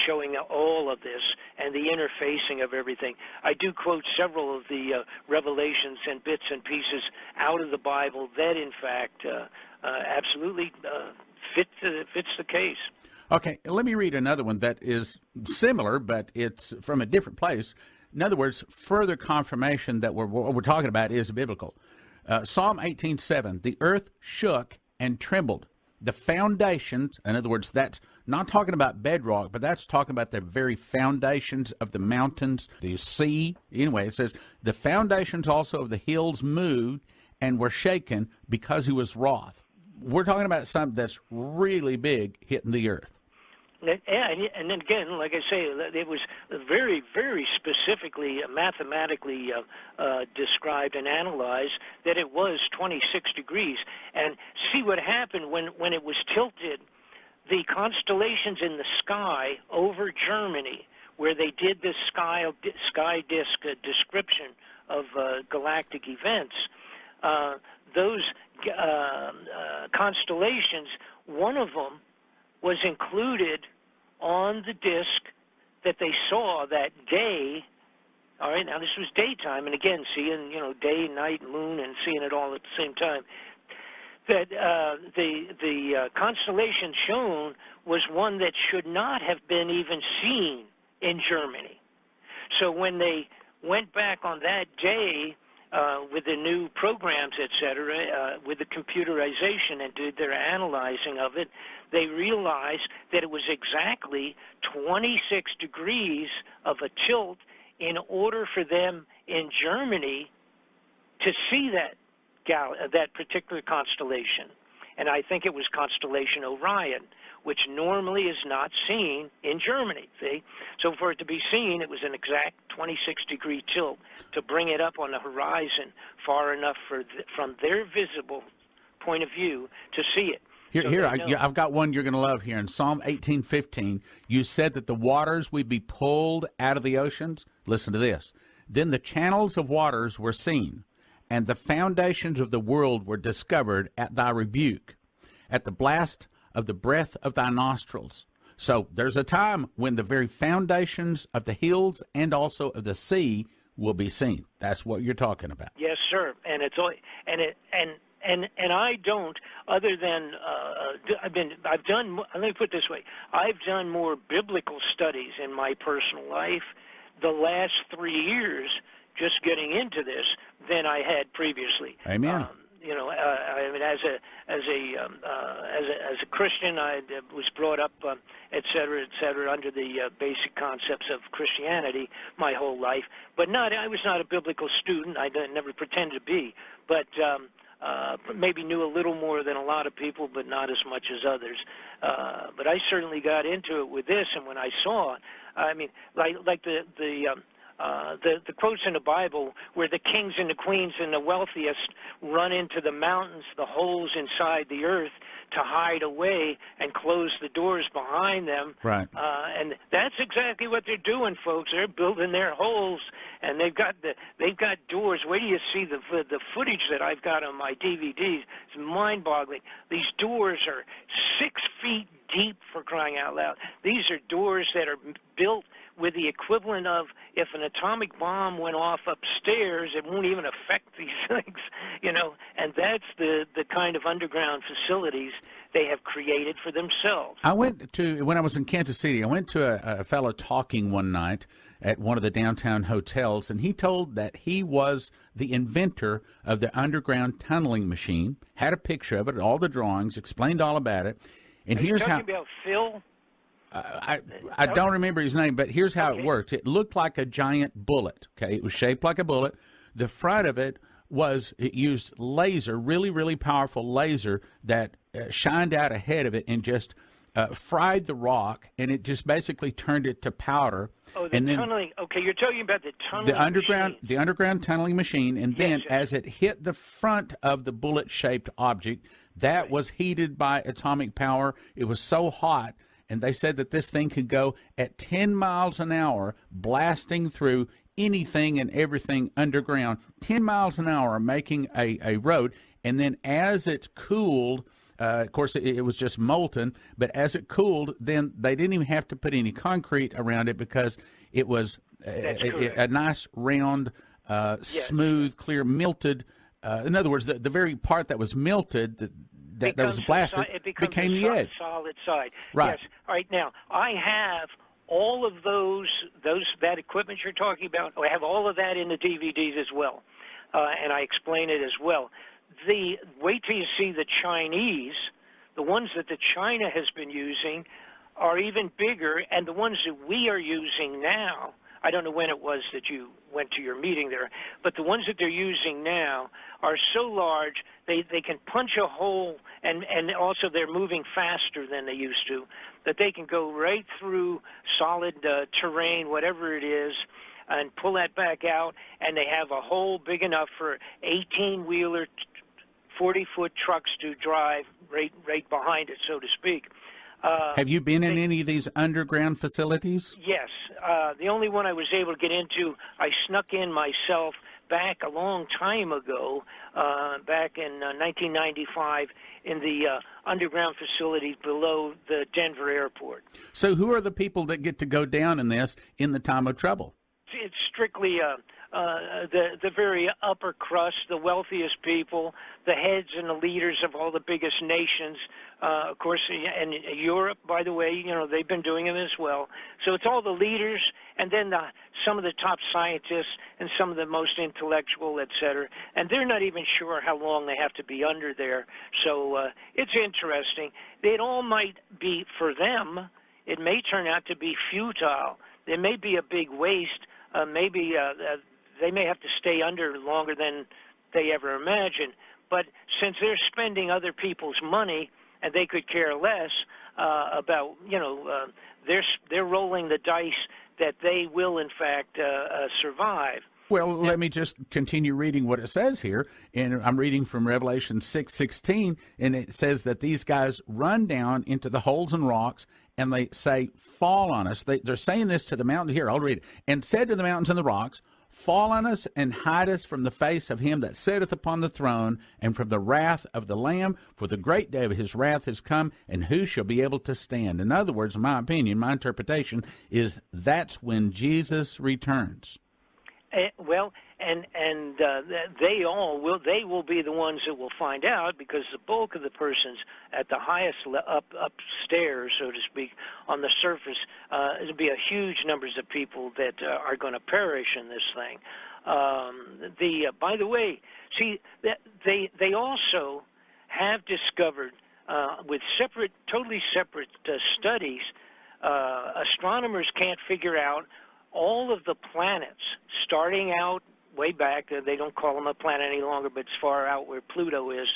showing all of this and the interfacing of everything, I do quote several of the revelations and bits and pieces out of the Bible that, in fact, absolutely fits the case. Okay, let me read another one that is similar, but it's from a different place. In other words, further confirmation that what we're talking about is biblical. Psalm 18:7, the earth shook and trembled. The foundations, in other words, that's not talking about bedrock, but that's talking about the very foundations of the mountains, the sea. Anyway, it says, the foundations also of the hills moved and were shaken because he was wroth. We're talking about something that's really big hitting the earth. And then again, like I say, it was very, very specifically, mathematically described and analyzed that it was 26 degrees. And see what happened when it was tilted. The constellations in the sky over Germany, where they did this sky disk description of galactic events, those constellations, one of them was included on the disk that they saw that day. All right, now this was daytime, and again, seeing, day, night, moon, and seeing it all at the same time. That the constellation shown was one that should not have been even seen in Germany. So when they went back on that day with the new programs, et cetera, with the computerization and did their analyzing of it, they realized that it was exactly 26 degrees of a tilt in order for them in Germany to see that particular constellation. And I think it was constellation Orion, which normally is not seen in Germany, see? So for it to be seen, it was an exact 26-degree tilt to bring it up on the horizon far enough from their visible point of view to see it. I've got one you're going to love here. In Psalm 18:15, you said that the waters would be pulled out of the oceans. Listen to this. Then the channels of waters were seen, and the foundations of the world were discovered at thy rebuke, at the blast of the breath of thy nostrils. So there's a time when the very foundations of the hills and also of the sea will be seen. That's what you're talking about. Yes, sir. And it's and I don't, other than I've done. Let me put it this way: I've done more biblical studies in my personal life the last 3 years, just getting into this, than I had previously. Amen. I mean, as a Christian, I was brought up, et cetera, under the basic concepts of Christianity my whole life. But I was not a biblical student. I never pretended to be. But maybe knew a little more than a lot of people, but not as much as others. But I certainly got into it with this, and when I saw it, I mean, like the quotes in the Bible where the kings and the queens and the wealthiest run into the mountains, the holes inside the earth, to hide away and close the doors behind them. Right. And that's exactly what they're doing, folks. They're building their holes, and they've got doors. Wait till you see the footage that I've got on my DVDs. It's mind-boggling. These doors are 6 feet deep, for crying out loud. These are doors that are built with the equivalent of, if an atomic bomb went off upstairs, it won't even affect these things, and that's the kind of underground facilities they have created for themselves. When I was in Kansas City, I went to a fellow talking one night at one of the downtown hotels, and he told that he was the inventor of the underground tunneling machine, had a picture of it, all the drawings, explained all about it. And Are here's you how. Talking about Phil? I don't remember his name, but here's how it worked. It looked like a giant bullet. Okay, it was shaped like a bullet. The front of it used laser, really, really powerful laser that shined out ahead of it and just fried the rock, and it just basically turned it to powder. Oh, tunneling. Okay, you're talking about the tunneling machine. The underground tunneling machine, and then as it hit the front of the bullet-shaped object, that was heated by atomic power. It was so hot, and they said that this thing could go at 10 miles an hour, blasting through anything and everything underground, 10 miles an hour, making a road. And then as it cooled, of course, it was just molten, but as it cooled, then they didn't even have to put any concrete around it because it was a nice, round, smooth, clear, melted. In other words, the very part that was melted, that was blasted, became the edge. Solid side. Right. Yes. All right. Now, I have all of that equipment you're talking about. I have all of that in the DVDs as well, and I explain it as well. Wait till you see the Chinese. The ones that China has been using are even bigger, and the ones that we are using now, I don't know when it was that you went to your meeting there, but the ones that they're using now are so large they can punch a hole, and also they're moving faster than they used to, that they can go right through solid terrain, whatever it is, and pull that back out, and they have a hole big enough for 18-wheeler, 40-foot trucks to drive right behind it, so to speak. Have you been in any of these underground facilities? Yes. The only one I was able to get into, I snuck in myself back a long time ago, back in 1995, in the underground facilities below the Denver airport. So who are the people that get to go down in this in the time of trouble? It's strictly the very upper crust, the wealthiest people, the heads and the leaders of all the biggest nations. Of course, and Europe, by the way, they've been doing it as well. So it's all the leaders, and then some of the top scientists and some of the most intellectual, et cetera. And they're not even sure how long they have to be under there. So it's interesting. It all might be, for them, it may turn out to be futile. There may be a big waste. Maybe they may have to stay under longer than they ever imagined. But since they're spending other people's money and they could care less about, they're rolling the dice that they will, in fact, survive. Well, let me just continue reading what it says here. And I'm reading from Revelation 6:16, and it says that these guys run down into the holes and rocks, and they say, fall on us. They're saying this to the mountain. Here, I'll read it. And said to the mountains and the rocks, fall on us and hide us from the face of him that sitteth upon the throne and from the wrath of the Lamb, for the great day of his wrath is come, and who shall be able to stand? In other words, in my opinion, my interpretation is that's when Jesus returns. Well, and they will be the ones that will find out, because the bulk of the persons at the highest upstairs, so to speak, on the surface, it'll be a huge numbers of people that are going to perish in this thing. By the way, see, they also have discovered with totally separate studies, astronomers can't figure out all of the planets, starting out way back, they don't call them a planet any longer, but it's far out where Pluto is.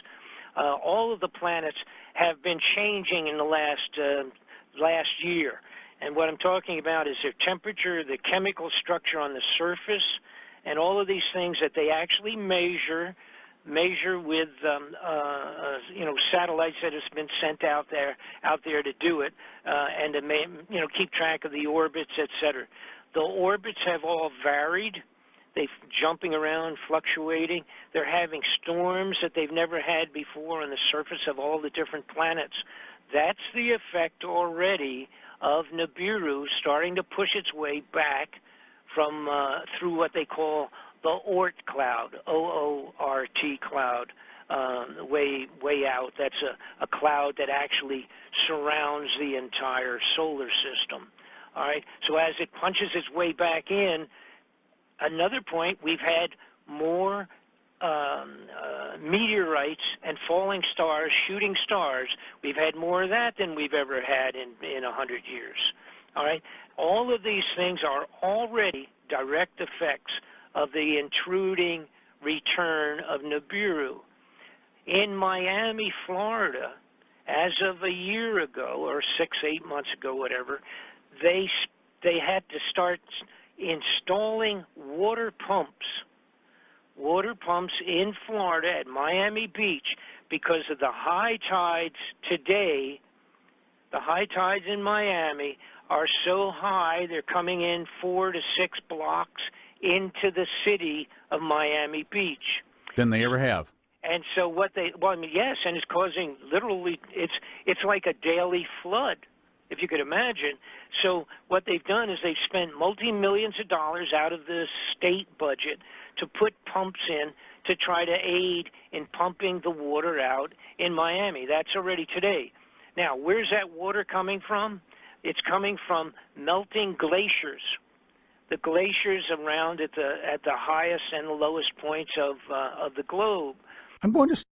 All of the planets have been changing in the last year. And what I'm talking about is their temperature, the chemical structure on the surface, and all of these things that they actually measure with satellites that has been sent out there to do it, and to keep track of the orbits, etc. The orbits have all varied. They're jumping around, fluctuating. They're having storms that they've never had before on the surface of all the different planets. That's the effect already of Nibiru starting to push its way back from through what they call the Oort cloud, O-O-R-T cloud, way out. That's a cloud that actually surrounds the entire solar system. All right, so as it punches its way back in, another point, we've had more meteorites and falling stars, shooting stars. We've had more of that than we've ever had in 100 years. All right, all of these things are already direct effects of the intruding return of Nibiru. In Miami, Florida, as of a year ago, or 6-8 months ago, whatever, they had to start installing water pumps in Florida at Miami Beach because of the high tides today. The high tides in Miami are so high, they're coming in 4 to 6 blocks into the city of Miami Beach Than they ever have. And so yes, and it's causing literally, it's like a daily flood, if you could imagine. So what they've done is they've spent multi-millions of dollars out of the state budget to put pumps in to try to aid in pumping the water out in Miami. That's already today. Now, where's that water coming from? It's coming from melting glaciers. The glaciers around at the highest and the lowest points of the globe. I'm going to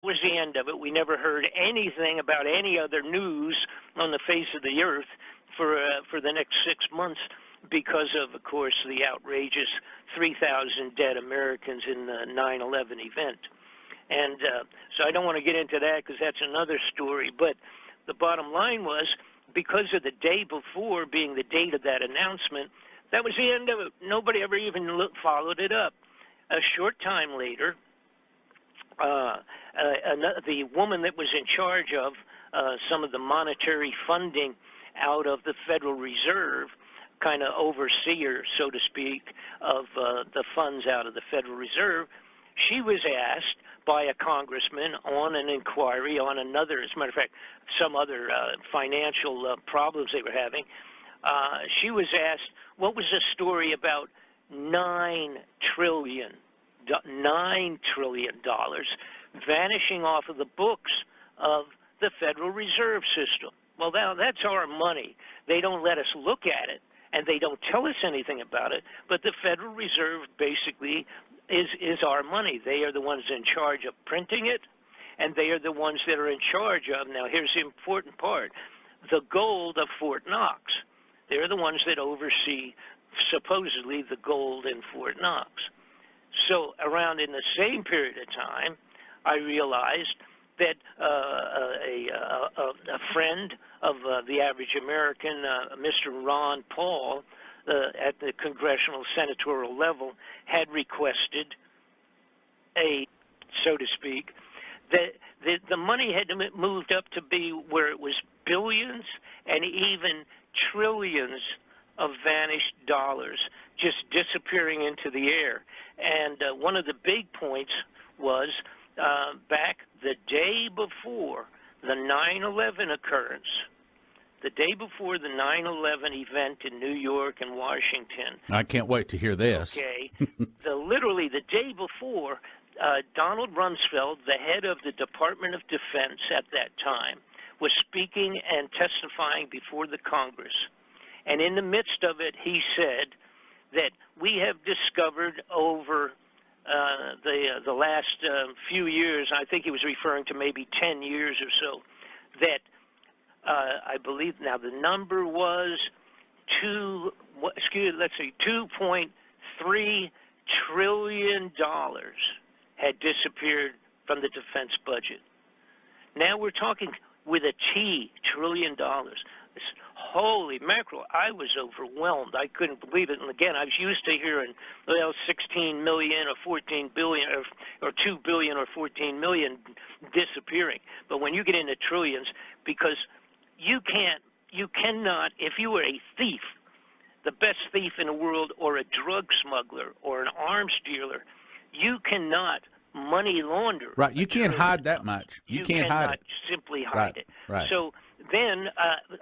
was the end of it. We never heard anything about any other news on the face of the earth for the next 6 months because of course, the outrageous 3,000 dead Americans in the 9/11 event. And so I don't want to get into that because that's another story. But the bottom line was, because of the day before being the date of that announcement, that was the end of it. Nobody ever even followed it up. A short time later, the woman that was in charge of some of the monetary funding out of the Federal Reserve, kind of overseer, so to speak, of the funds out of the Federal Reserve, she was asked by a congressman on an inquiry on another, as a matter of fact, some other financial problems they were having. She was asked, what was the story about $9 trillion vanishing off of the books of the Federal Reserve System? Well, now that's our money. They don't let us look at it. and they don't tell us anything about it, but the Federal Reserve basically is our money. They are the ones in charge of printing it, and they are the ones that are in charge of, now here's the important part, the gold of Fort Knox. They're the ones that oversee, supposedly, the gold in Fort Knox. So around in the same period of time, I realized that a friend of the average American, Mr. Ron Paul, at the congressional senatorial level, had requested so to speak, that the money had moved up to be where it was billions and even trillions of vanished dollars just disappearing into the air. And one of the big points was back the day before the 9/11 occurrence, the day before the 9/11 event in New York and Washington. I can't wait to hear this. Okay. Literally the day before, Donald Rumsfeld, the head of the Department of Defense at that time, was speaking and testifying before the Congress. And in the midst of it, he said that we have discovered over the last few years, I think he was referring to maybe 10 years or so, that I believe now the number was $2.3 trillion had disappeared from the defense budget. Now we're talking with a T, $trillion. Holy mackerel, I was overwhelmed. I couldn't believe it. And again, I was used to hearing, 16 million or 14 billion or 2 billion or 14 million disappearing. But when you get into trillions, because you cannot, if you were a thief, the best thief in the world, or a drug smuggler or an arms dealer, you cannot money launder. Right, you can't hide that much. You can't hide it. Simply hide it. Right. So then,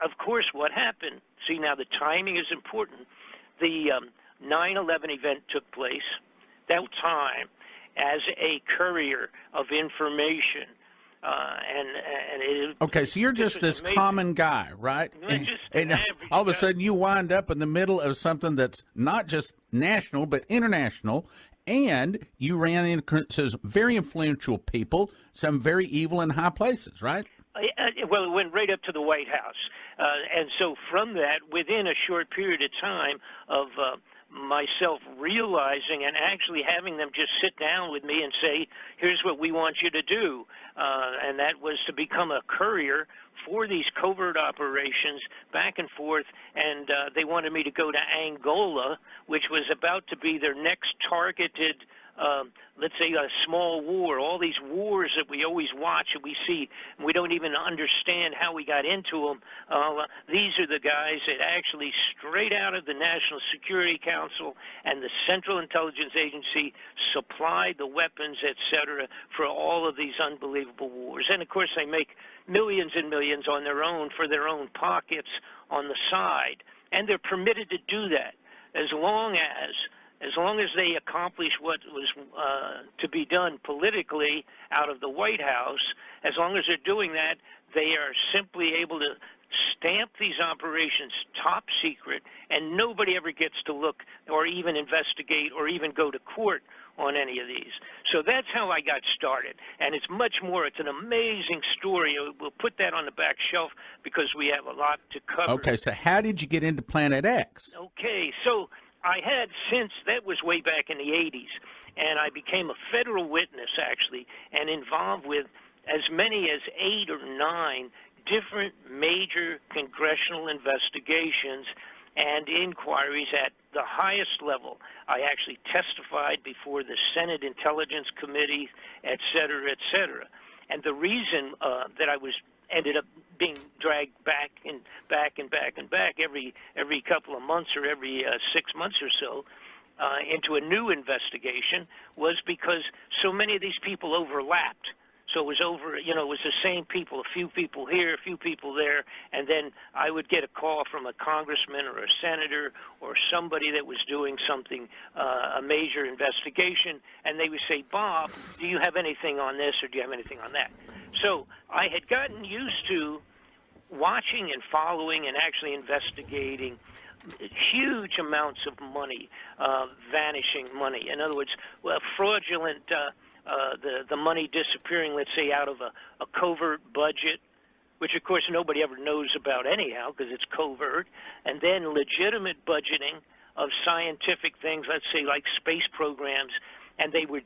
of course, what happened? See, now the timing is important. The 9/11 event took place. That time, as a courier of information, okay, so you're just this common guy, right? And all of a sudden you wind up in the middle of something that's not just national but international, and you ran into some very influential people, some very evil in high places, right? Well, it went right up to the White House. And so from that, within a short period of time of myself realizing and actually having them just sit down with me and say, here's what we want you to do. And that was to become a courier for these covert operations back and forth. And they wanted me to go to Angola, which was about to be their next targeted, let's say, a small war. All these wars that we always watch and we see, and we don't even understand how we got into them. These are the guys that actually, straight out of the National Security Council and the Central Intelligence Agency, supplied the weapons, etc., for all of these unbelievable wars. And of course, they make millions and millions on their own for their own pockets on the side, and they're permitted to do that as long as they accomplish what was to be done politically out of the White House. As long as they're doing that, they are simply able to stamp these operations top secret, and nobody ever gets to look or even investigate or even go to court on any of these. So that's how I got started, and it's much more. It's an amazing story. We'll put that on the back shelf because we have a lot to cover. Okay, so how did you get into Planet X? Okay, so I had, since that was way back in the 80s, and I became a federal witness, actually, and involved with as many as 8 or 9 different major congressional investigations and inquiries at the highest level. I actually testified before the Senate Intelligence Committee, et cetera, et cetera. And the reason that I ended up being dragged back every couple of months or every 6 months or so into a new investigation was because so many of these people overlapped. So it was it was the same people, a few people here, a few people there, and then I would get a call from a congressman or a senator or somebody that was doing something, a major investigation, and they would say, Bob, do you have anything on this or do you have anything on that? So I had gotten used to watching and following and actually investigating huge amounts of money, vanishing money. In other words, fraudulent, the money disappearing, let's say, out of a covert budget, which of course nobody ever knows about anyhow because it's covert, and then legitimate budgeting of scientific things, let's say like space programs, and they would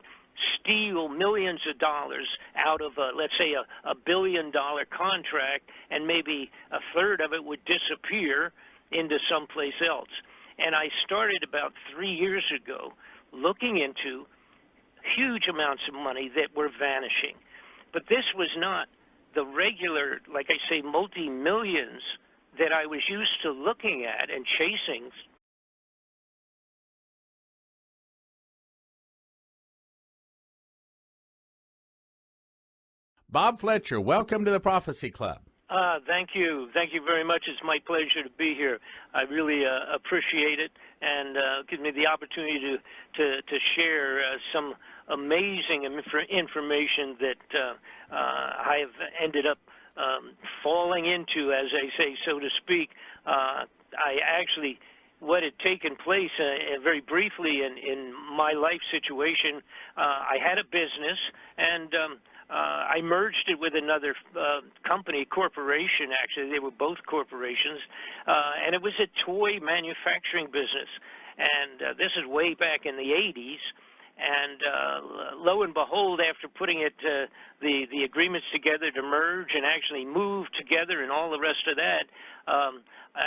steal millions of dollars out of, let's say, a $1 billion contract, and maybe a third of it would disappear into someplace else. And I started about 3 years ago looking into huge amounts of money that were vanishing. But this was not the regular, like I say, multi-millions that I was used to looking at and chasing. Bob Fletcher, welcome to the Prophecy Club. Thank you. Thank you very much. It's my pleasure to be here. I really appreciate it, and gives me the opportunity to share some amazing information that I have ended up falling into, as I say, so to speak. What had taken place very briefly in my life situation, I had a business, and I merged it with another company, corporation, actually. They were both corporations, and it was a toy manufacturing business. And this is way back in the 80s. And lo and behold, after putting it, the agreements together to merge and actually move together and all the rest of that,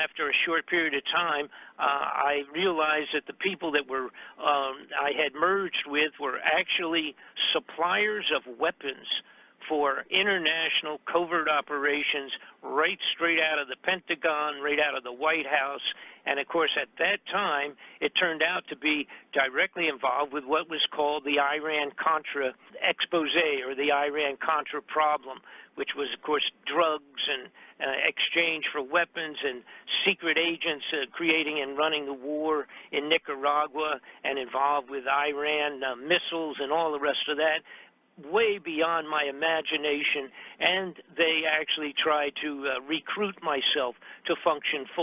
after a short period of time, I realized that the people that I had merged with were actually suppliers of weapons for international covert operations right straight out of the Pentagon, right out of the White House. And of course, at that time, it turned out to be directly involved with what was called the Iran-Contra expose, or the Iran-Contra problem, which was, of course, drugs and exchange for weapons and secret agents creating and running the war in Nicaragua, and involved with Iran missiles and all the rest of that, way beyond my imagination. And they actually tried to recruit myself to function full